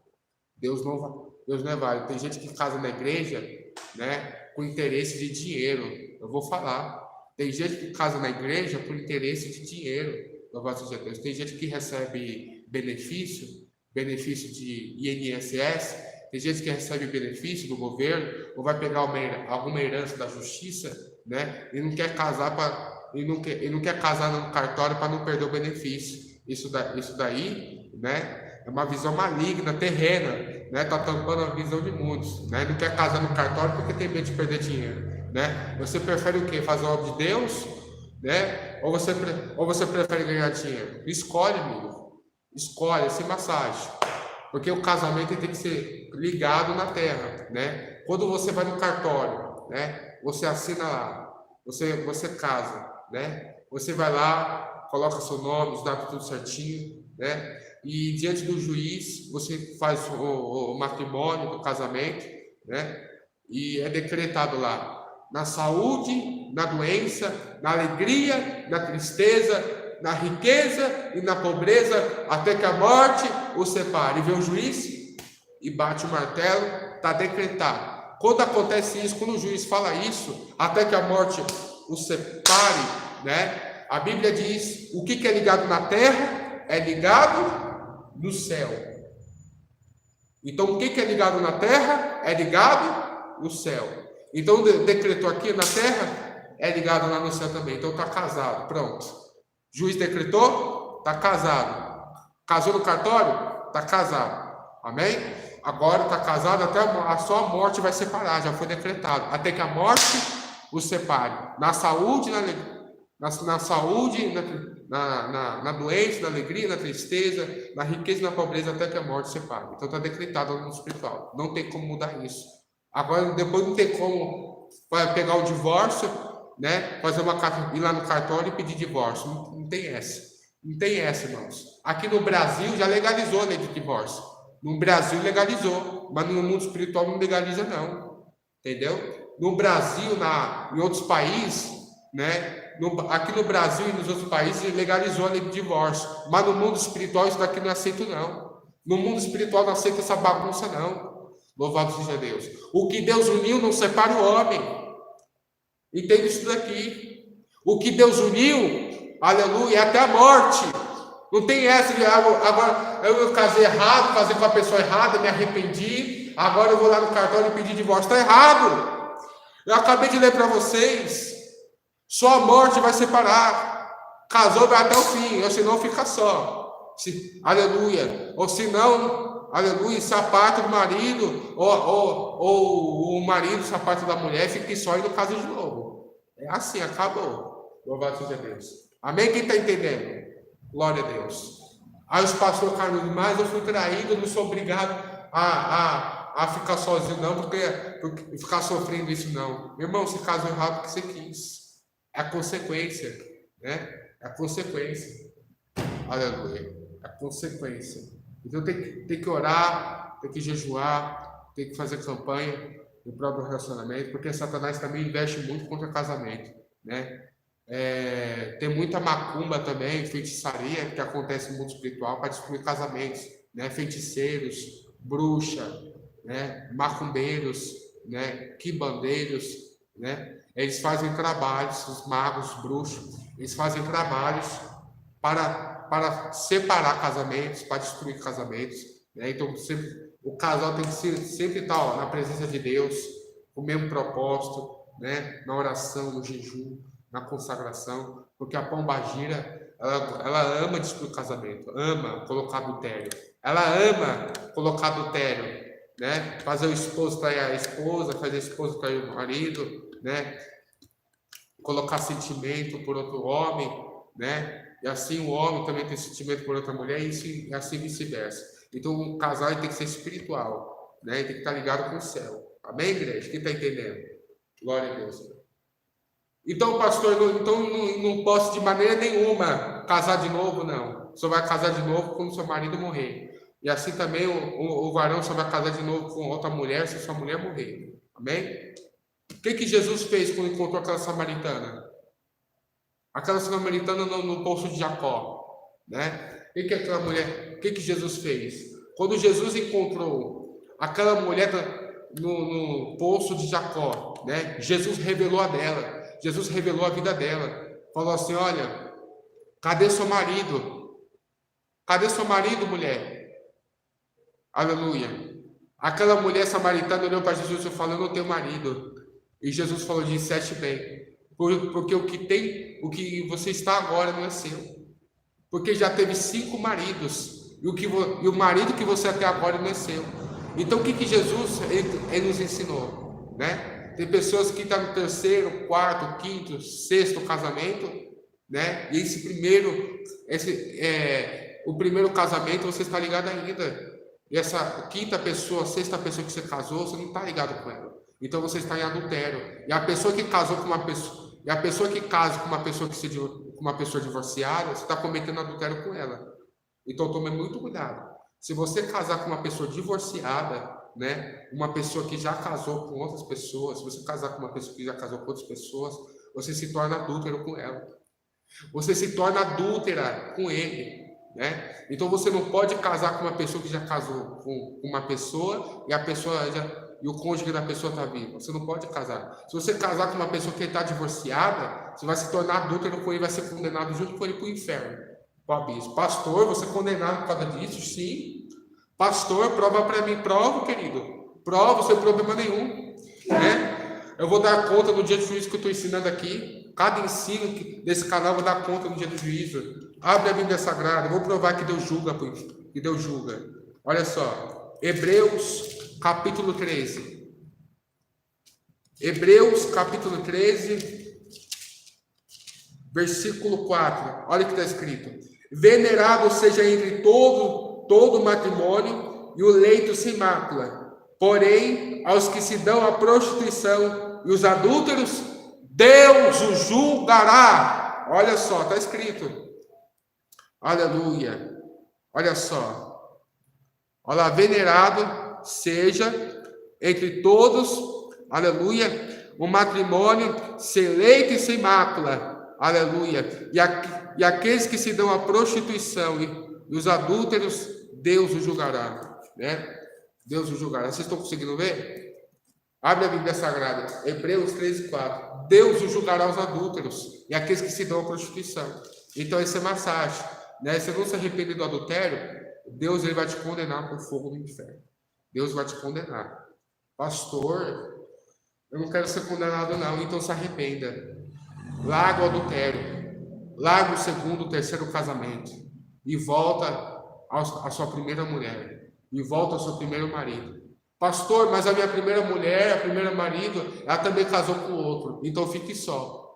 S1: Deus não é válido. Tem gente que casa na igreja, né, com interesse de dinheiro. Eu vou falar. Tem gente que casa na igreja por interesse de dinheiro. Louvado seja Deus. Tem gente que recebe benefício de INSS. Tem gente que recebe benefício do governo, ou vai pegar alguma herança da justiça, né? E não quer casar não quer casar no cartório para não perder o benefício. Isso daí, né? É uma visão maligna, terrena, né? Tá tampando a visão de muitos, né? Não quer casar no cartório porque tem medo de perder dinheiro. Né? Você prefere o quê? Fazer a obra de Deus? Né? Ou você prefere ganhar dinheiro? Escolhe, amigo. Escolhe, sem massagem. Porque o casamento tem que ser ligado na terra. Né? Quando você vai no cartório, né? Você assina lá, você casa, né? Você vai lá, coloca seu nome, os dados tudo certinho, né? E diante do juiz, você faz o matrimônio, o casamento, né? E é decretado lá, na saúde, na doença, na alegria, na tristeza, na riqueza e na pobreza, até que a morte os separe. E vem o juiz e bate o martelo, está decretado. Quando acontece isso, quando o juiz fala isso, até que a morte os separe, né? A Bíblia diz, o que é ligado na terra é ligado no céu. Então, o que é ligado na terra é ligado no céu. Então, decretou aqui na terra, é ligado lá no céu também. Então, está casado, pronto. Juiz decretou, está casado. Casou no cartório, está casado. Amém? Agora está casado, até a sua morte vai separar, já foi decretado. Até que a morte os separe. Na saúde, na saúde, na doença, na alegria, na tristeza, na riqueza e na pobreza, até que a morte separe. Então está decretado no mundo espiritual. Não tem como mudar isso. Agora, depois não tem como pegar o divórcio, né? Fazer ir lá no cartório e pedir divórcio. Não tem essa. Não tem essa, irmãos. Aqui no Brasil já legalizou a lei de divórcio. No Brasil legalizou, mas no mundo espiritual não legaliza, não. Entendeu? No Brasil, em outros países, né? Aqui no Brasil e nos outros países legalizou a lei de divórcio. Mas no mundo espiritual isso daqui não é aceito, não. No mundo espiritual não aceita essa bagunça, não. Louvado seja Deus. O que Deus uniu não separa o homem. Entende isso daqui? O que Deus uniu, aleluia, é até a morte. Não tem essa de agora eu casei errado, casei com a pessoa errada, me arrependi, agora eu vou lá no cartório e pedir divórcio. Está errado. Eu acabei de ler para vocês. Só a morte vai separar. Casou vai até o fim, ou senão fica só. Aleluia. Ou senão, aleluia, se aparta do marido, ou o marido se aparta da mulher, fica só e não casa de novo. É assim, acabou. Louvado seja Deus. Amém? Quem está entendendo? Glória a Deus. Aí os pastores Carlos, mas eu fui traído, não sou obrigado a ficar sozinho, não, porque ficar sofrendo isso, não. Meu irmão, você casou errado porque você quis. É a consequência, né? É a consequência. Aleluia. É a consequência. Então tem que orar, tem que jejuar, tem que fazer campanha no próprio relacionamento, porque Satanás também investe muito contra casamento, né? Tem muita macumba também, feitiçaria que acontece no mundo espiritual para destruir casamentos, né? Feiticeiros, bruxa, né? Macumbeiros, né? Quibandeiros, né? Eles fazem trabalhos, os magos, os bruxos, eles fazem trabalhos para separar casamentos, para destruir casamentos, né? Então o casal tem que sempre estar na presença de Deus, com o mesmo propósito, né? Na oração, no jejum, na consagração, porque a pombagira, ela ama destruir o casamento, ama colocar adultério, ela ama colocar adultério, né? Fazer o esposo trair a esposa, fazer a esposa trair o marido, né? Colocar sentimento por outro homem, né? E assim o homem também tem sentimento por outra mulher e assim vice-versa. Então o casal tem que ser espiritual, né? Tem que estar ligado com o céu. Amém, igreja? Quem está entendendo? Glória a Deus. Então, pastor, não posso de maneira nenhuma casar de novo, não. Só vai casar de novo quando seu marido morrer. E assim também o varão só vai casar de novo com outra mulher se sua mulher morrer. Amém? O que Jesus fez quando encontrou aquela samaritana? Aquela samaritana no poço de Jacó, né? O que aquela mulher? O que Jesus fez? Quando Jesus encontrou aquela mulher no poço de Jacó, né? Jesus revelou a dela. Jesus revelou a vida dela. Falou assim: olha, cadê seu marido? Cadê seu marido, mulher? Aleluia. Aquela mulher samaritana olhou para Jesus e falou: eu não tenho marido. E Jesus falou: disseste bem, porque o que você está agora não é seu. Porque já teve 5 maridos, e o marido que você até agora não é seu. Então o que Jesus ele nos ensinou, né? Tem pessoas que estão no 3º, 4º, 5º, 6º casamento, né? E o primeiro casamento você está ligado ainda. E essa 5ª pessoa, 6ª pessoa que você casou, você não está ligado com ela. Então você está em adultério. E a pessoa que casou com uma pessoa, e a pessoa que casa com uma pessoa com uma pessoa divorciada, você está cometendo adultério com ela. Então tome muito cuidado. Se você casar com uma pessoa divorciada, né, uma pessoa que já casou com outras pessoas, se você casar com uma pessoa que já casou com outras pessoas, você se torna adúltero com ela. Você se torna adúltera com ele, né? Então você não pode casar com uma pessoa que já casou com uma pessoa e a pessoa e o cônjuge da pessoa está vivo. Você não pode casar. Se você casar com uma pessoa que está divorciada, você vai se tornar adúltero com ele, vai ser condenado junto com ele para o inferno, para o abismo. Pastor, você é condenado por causa disso? Sim. Pastor, prova para mim. Prova, querido. Prova, sem problema nenhum, né? Eu vou dar conta no dia do juízo que eu estou ensinando aqui. Cada ensino desse canal eu vou dar conta no dia do juízo. Abre a Bíblia Sagrada. Eu vou provar que Deus julga. Que Deus julga. Olha só. Hebreus, capítulo 13. Hebreus, capítulo 13, versículo 4. Olha o que está escrito. Venerado seja entre todo matrimônio e o leito sem mácula. Porém, aos que se dão à prostituição e os adúlteros, Deus o julgará. Olha só, está escrito. Aleluia. Olha só. Olha, venerado seja entre todos, aleluia, o matrimônio sem leito e sem mácula. Aleluia. E aqueles que se dão à prostituição e os adúlteros, Deus o julgará, né? Deus o julgará. Vocês estão conseguindo ver? Abre a Bíblia Sagrada, Hebreus 13:4. Deus o julgará os adúlteros e aqueles que se dão à prostituição. Então, essa é massagem, né? Se não se arrepender do adultério, Deus ele vai te condenar por fogo do inferno. Deus vai te condenar. Pastor, eu não quero ser condenado, não. Então, se arrependa. Larga o adultério. Larga o segundo, terceiro casamento. E volta à sua primeira mulher. E volta ao seu primeiro marido. Pastor, mas a minha primeira mulher, a primeira marido, ela também casou com outro. Então fique só.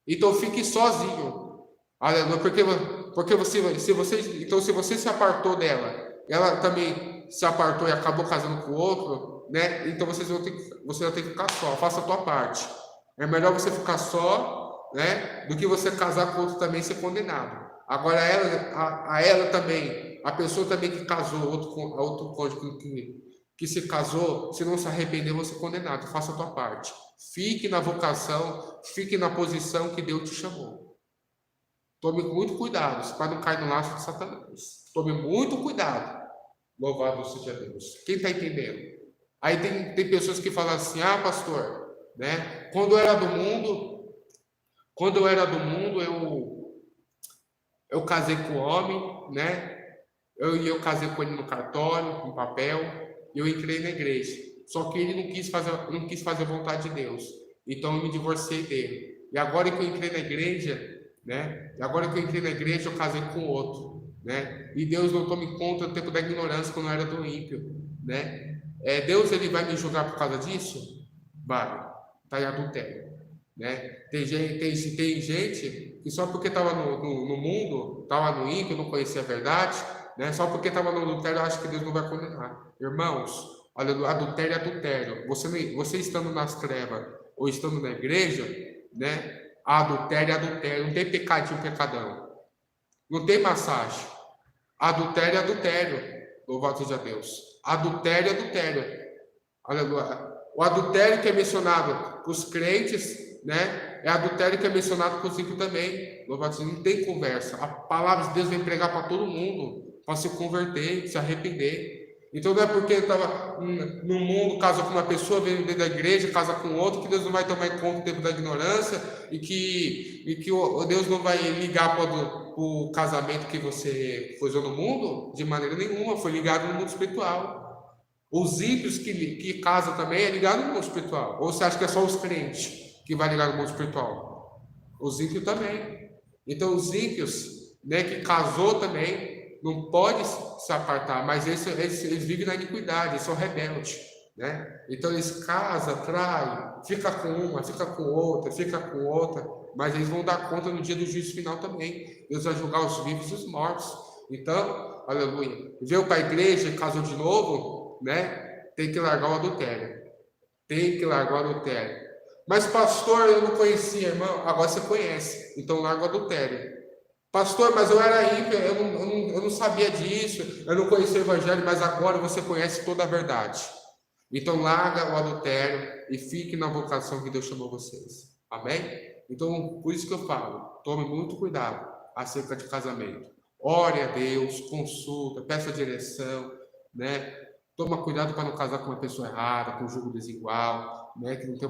S1: Então fique sozinho. Aleluia. Porque se você se apartou dela, ela também se apartou e acabou casando com outro, né? Então você vai ter que ficar só. Faça a tua parte. É melhor você ficar só, né? Do que você casar com outro também e ser condenado. Agora ela também, a pessoa também que casou, outro cônjuge que se casou, se não se arrepender, você é condenado. Faça a tua parte. Fique na vocação, fique na posição que Deus te chamou. Tome muito cuidado para não cair no laço de Satanás. Tome muito cuidado. Louvado seja Deus. Quem está entendendo? Aí tem pessoas que falam assim, pastor, né? Quando eu era do mundo, eu casei com o homem, né? Eu casei com ele no cartório, no papel, e eu entrei na igreja. Só que ele não quis fazer a vontade de Deus. Então eu me divorciei dele. E agora que eu entrei na igreja, né? Eu casei com outro, né? E Deus não toma em conta o tempo da ignorância quando eu era do ímpio, né? Deus ele vai me julgar por causa disso? Vai. Está em adultério, né? Tem gente que só porque estava no mundo, estava no ímpio, não conhecia a verdade, né? Só porque estava no adultério, acha que Deus não vai condenar. Irmãos, olha, adultério é adultério. Você estando nas trevas ou estando na igreja, né? Adultério é adultério. Não tem pecadinho, pecadão. Não tem massagem. Adultério é adultério. Louvado seja Deus. Adultério é adultério. Aleluia. O adultério que é mencionado para os crentes, né? É adultério que é mencionado para os ímpios também. Louvado seja Deus. Não tem conversa. A palavra de Deus vem pregar para todo mundo, para se converter, se arrepender. Então não é porque estava no mundo, casa com uma pessoa, vem dentro da igreja, casa com outro, que Deus não vai tomar em conta o tempo da ignorância e que Deus não vai ligar para o casamento que você coisou no mundo, de maneira nenhuma, foi ligado no mundo espiritual. Os ímpios que casam também é ligado no mundo espiritual. Ou você acha que é só os crentes que vai ligar no mundo espiritual? Os ímpios também. Então os ímpios, né, que casou também, não pode se apartar, mas eles vivem na iniquidade, eles são rebeldes, né? Então eles casam, traem, fica com uma, fica com outra, mas eles vão dar conta no dia do juízo final também. Deus vai julgar os vivos e os mortos. Então, aleluia. Veio para a igreja e casou de novo, né? Tem que largar o adultério. Tem que largar o adultério. Mas, pastor, eu não conhecia, irmão. Agora você conhece. Então, larga o adultério. Pastor, mas eu era ímpio, eu não sabia disso, eu não conhecia o evangelho, mas agora você conhece toda a verdade. Então, larga o adultério e fique na vocação que Deus chamou vocês. Amém? Então, por isso que eu falo, tome muito cuidado acerca de casamento. Ore a Deus, consulta, peça direção, né? Toma cuidado para não casar com uma pessoa errada, com um jugo desigual, né? Que não tem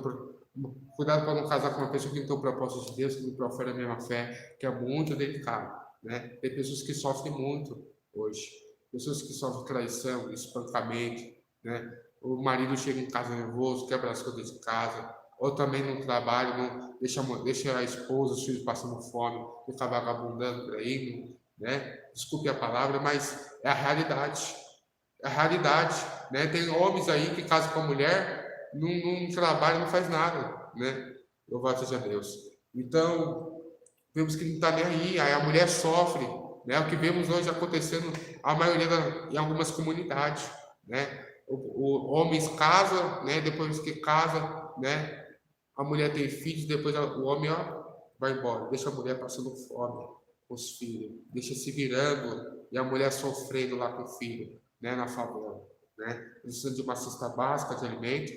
S1: cuidado para não casar com uma pessoa que não tem o propósito de Deus, que não profere a mesma fé, que é muito delicado, né? Tem pessoas que sofrem muito hoje, pessoas que sofrem traição, espancamento, né? O marido chega em casa nervoso, quebra as coisas de casa, ou também no trabalho, não deixa a esposa, os filhos passando fome, fica vagabundando por aí, né? Desculpe a palavra, mas é a realidade. É a realidade, né? Tem homens aí que casam com a mulher, não trabalha, não faz nada, né? Louvado seja Deus. Então, vemos que não está nem aí a mulher sofre, né? O que vemos hoje acontecendo, a maioria em algumas comunidades, né? O homens casa, né? Depois que casa, né? A mulher tem filhos, depois o homem vai embora, deixa a mulher passando fome com os filhos, deixa se virando e a mulher sofrendo lá com o filho, né? Na favela, né? Precisando de uma cesta básica de alimento,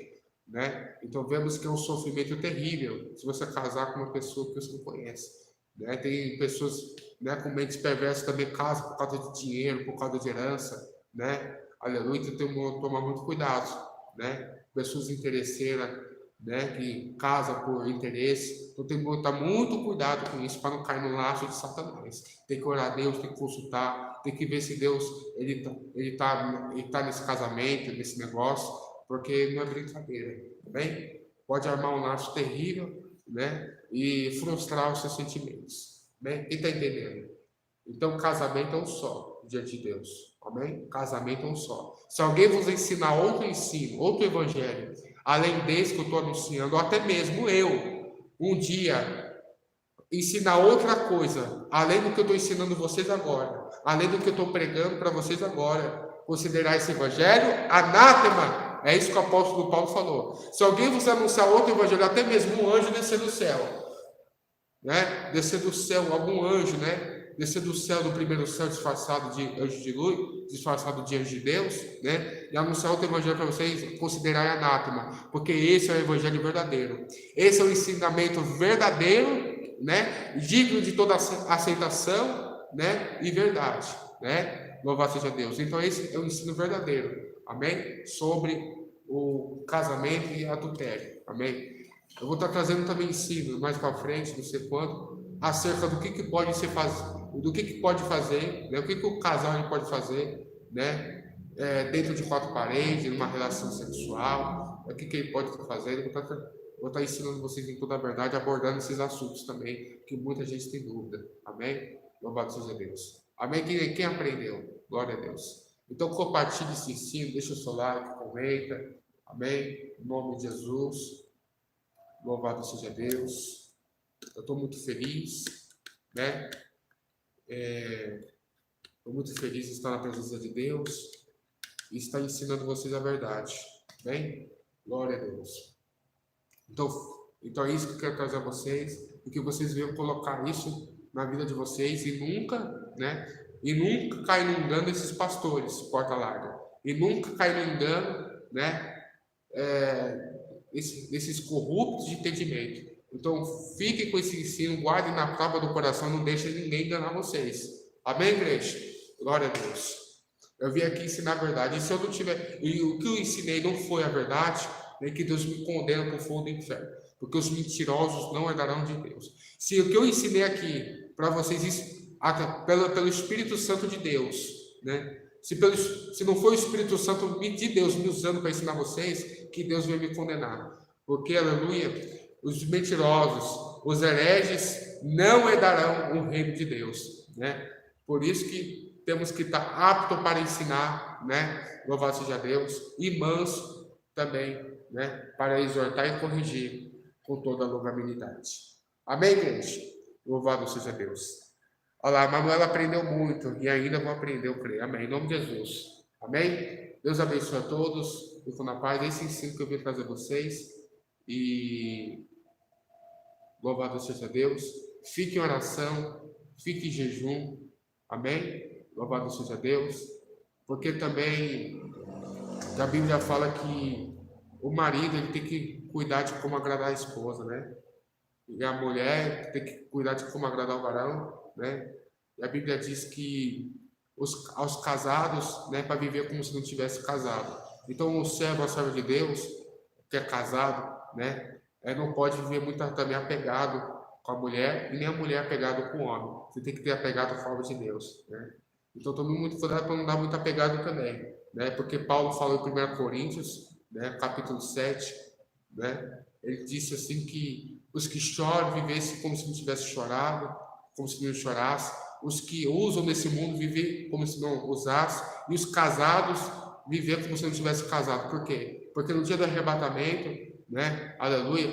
S1: né? Então vemos que é um sofrimento terrível se você casar com uma pessoa que você não conhece, né? Tem pessoas, né, com mentes perversas também casam por causa de dinheiro, por causa de herança, né? Aleluia, então tem que tomar muito cuidado, né? Pessoas interesseiras, né, que casa por interesse, então tem que botar muito cuidado com isso para não cair no laço de Satanás. Tem que orar a Deus, tem que consultar, tem que ver se Deus ele tá nesse casamento, nesse negócio, porque não é brincadeira, tá bem? Pode armar um laço terrível, né, e frustrar os seus sentimentos, né? Quem está entendendo? Então, casamento é um só diante de Deus. Amém? Casamento é um só. Se alguém vos ensinar outro ensino, outro evangelho, além desse que eu estou anunciando, ou até mesmo eu, um dia, ensinar outra coisa, além do que eu estou ensinando vocês agora, além do que eu estou pregando para vocês agora, considerar esse evangelho anátema. É isso que o apóstolo Paulo falou. Se alguém vos anunciar outro evangelho, até mesmo um anjo descer do céu, né? Descer do céu, algum anjo, né? Descer do céu, do primeiro céu, disfarçado de anjo de luz, disfarçado de anjo de Deus, né? E anunciar outro evangelho para vocês, considerar anátema, porque esse é o evangelho verdadeiro. Esse é o ensinamento verdadeiro, né? Digno de toda aceitação, né? E verdade, né? Louvado seja Deus. Então esse é o ensino verdadeiro, amém? Sobre o casamento e adultério, amém? Eu vou estar trazendo também ensino mais para frente, não sei quando, acerca do que pode ser do que pode fazer, né? O que o casal ele pode fazer, né? Dentro de quatro paredes, numa relação sexual, o que ele pode fazer. Eu vou estar ensinando vocês em toda a verdade, abordando esses assuntos também, que muita gente tem dúvida. Amém? Louvado seja Deus. Amém? Quem aprendeu? Glória a Deus. Então compartilhe esse ensino, deixa o seu like, comenta. Amém? Em nome de Jesus. Louvado seja Deus. Eu estou muito feliz, né? Estou muito feliz de estar na presença de Deus e estar ensinando vocês a verdade, bem? Glória a Deus. Então é isso que eu quero trazer a vocês e que vocês venham colocar isso na vida de vocês e nunca, né? E nunca cair no engano desses pastores, porta larga. E nunca cair no engano, né? Desses corruptos de entendimento. Então, fiquem com esse ensino, guardem na tábua do coração, não deixem ninguém enganar vocês. Amém, igreja? Glória a Deus. Eu vim aqui ensinar a verdade. E se eu não tiver, e o que eu ensinei não foi a verdade, nem que Deus me condena para o fogo do inferno. Porque os mentirosos não herdarão de Deus. Se o que eu ensinei aqui para vocês, pelo Espírito Santo de Deus, né? Se não foi o Espírito Santo de Deus me usando para ensinar vocês, que Deus vai me condenar. Porque, aleluia, os mentirosos, os hereges, não herdarão o reino de Deus, né? Por isso que temos que estar apto para ensinar, né? Louvado seja Deus, e manso também, né? Para exortar e corrigir com toda a longanimidade. Amém, igreja? Louvado seja Deus. Olha lá, a Manuela aprendeu muito e ainda vou aprender, eu creio. Amém. Em nome de Jesus. Amém. Amém? Deus abençoe a todos. Fico na paz. Esse ensino que eu vim trazer a vocês. E louvado seja Deus. Fique em oração. Fique em jejum. Amém? Louvado seja Deus. Porque também a Bíblia fala que o marido ele tem que cuidar de como agradar a esposa, né? E a mulher tem que cuidar de como agradar o varão, né? E a Bíblia diz que aos casados, né, para viver como se não tivesse casado. Então, o servo, a serva de Deus, que é casado, né, não pode viver muito também apegado com a mulher, e nem a mulher apegado com o homem. Você tem que ter apegado com a obra de Deus, né? Então, tome muito cuidado para não dar muito apegado também, né? Porque Paulo falou em 1 Coríntios, né, capítulo 7, né? Ele disse assim que os que choram vivessem como se não tivesse chorado, como se não chorasse. Os que usam nesse mundo viver como se não usasse, e os casados viver como se não tivesse casado. Por quê? Porque no dia do arrebatamento, né? Aleluia.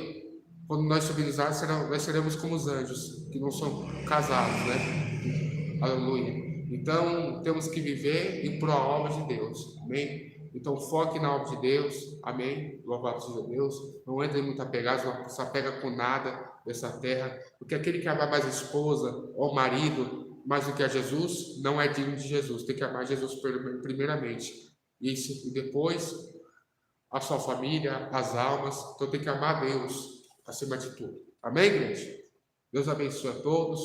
S1: Quando nós subirmos, nós seremos como os anjos que não são casados, né? Aleluia. Então temos que viver em prol da obra de Deus. Amém? Então, foque na obra de Deus, amém? Louvado seja Deus. Não entre muito apegado, não se apega com nada dessa terra, porque aquele que ama mais a esposa ou marido mais do que a Jesus, não é digno de Jesus. Tem que amar Jesus primeiramente. Isso, e depois a sua família, as almas. Então, tem que amar Deus acima de tudo. Amém, igreja? Deus abençoe a todos.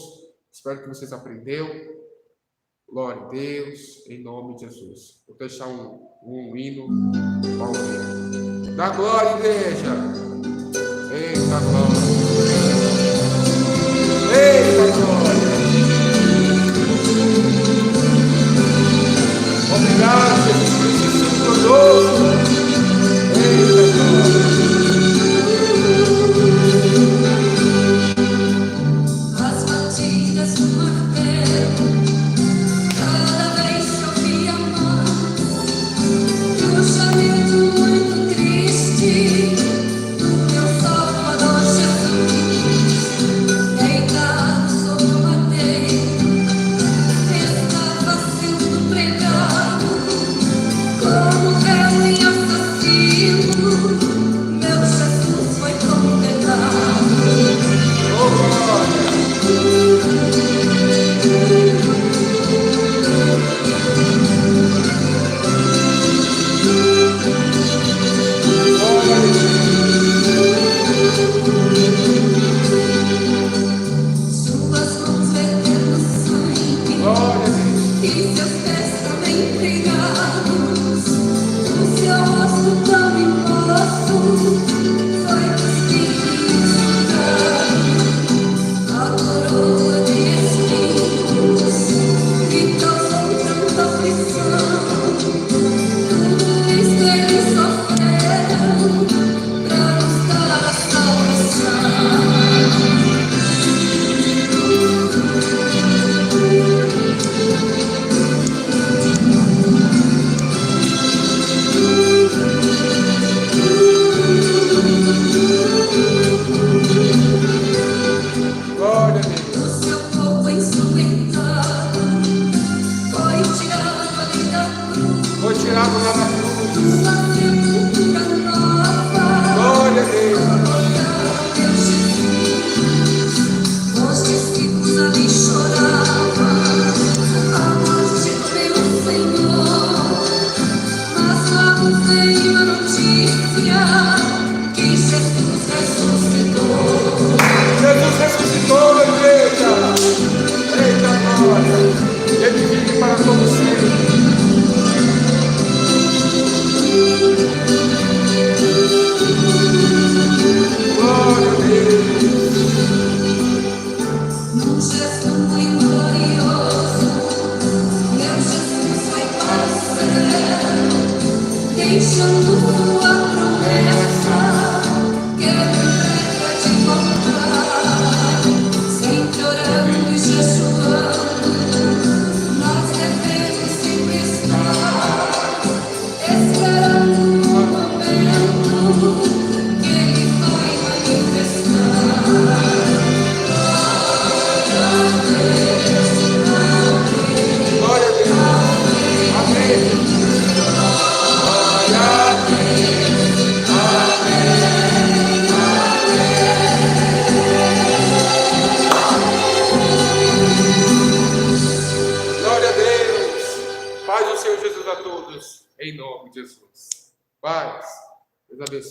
S1: Espero que vocês aprenderam. Glória a Deus, em nome de Jesus. Vou deixar um hino para ouvir. Dá glória, igreja. Eita glória. Eita glória. Obrigado, Jesus Cristo, conosco. Eita glória.
S2: As batidas do martelo. Cada vez que eu vi a mão, eu chamei muito triste do meu Salvador Jesus, deitado sobre o madeiro, estava sendo pregado como réu e assassino. Meu Jesus foi condenado. Suas mãos vertendo sangue e seus pés também pregados, o seu rosto tão imposto foi cuspido e sugado. A coroa de espinhos que causou tanta aflição, tudo isso eles sofreram pra nos dar a salvação.
S1: Glória a Deus.
S2: O seu corpo ensanguentado foi tirado ali da cruz,
S1: Foi tirado lá da cruz.
S2: sua sepultura nova.
S1: Glória a Deus.
S2: Meu Jesus, os discípulos ali choravam a morte do meu Senhor, mas logo veio a notícia que Jesus ressuscitou.
S1: Jesus ressuscitou, igreja. Eita glória. Ele vive para todo sempre. Glória a Deus.
S2: Num gesto muito glorioso, meu Jesus foi para o céu, deixando sua promessa que ele entrega de voltar, sempre orando e jejuando, mas devemos sempre estar esperando o momento que ele vai manifestar.
S1: Glória a Deus. Amém. Paz do Senhor Jesus a todos, em nome de Jesus. Paz. Deus abençoe.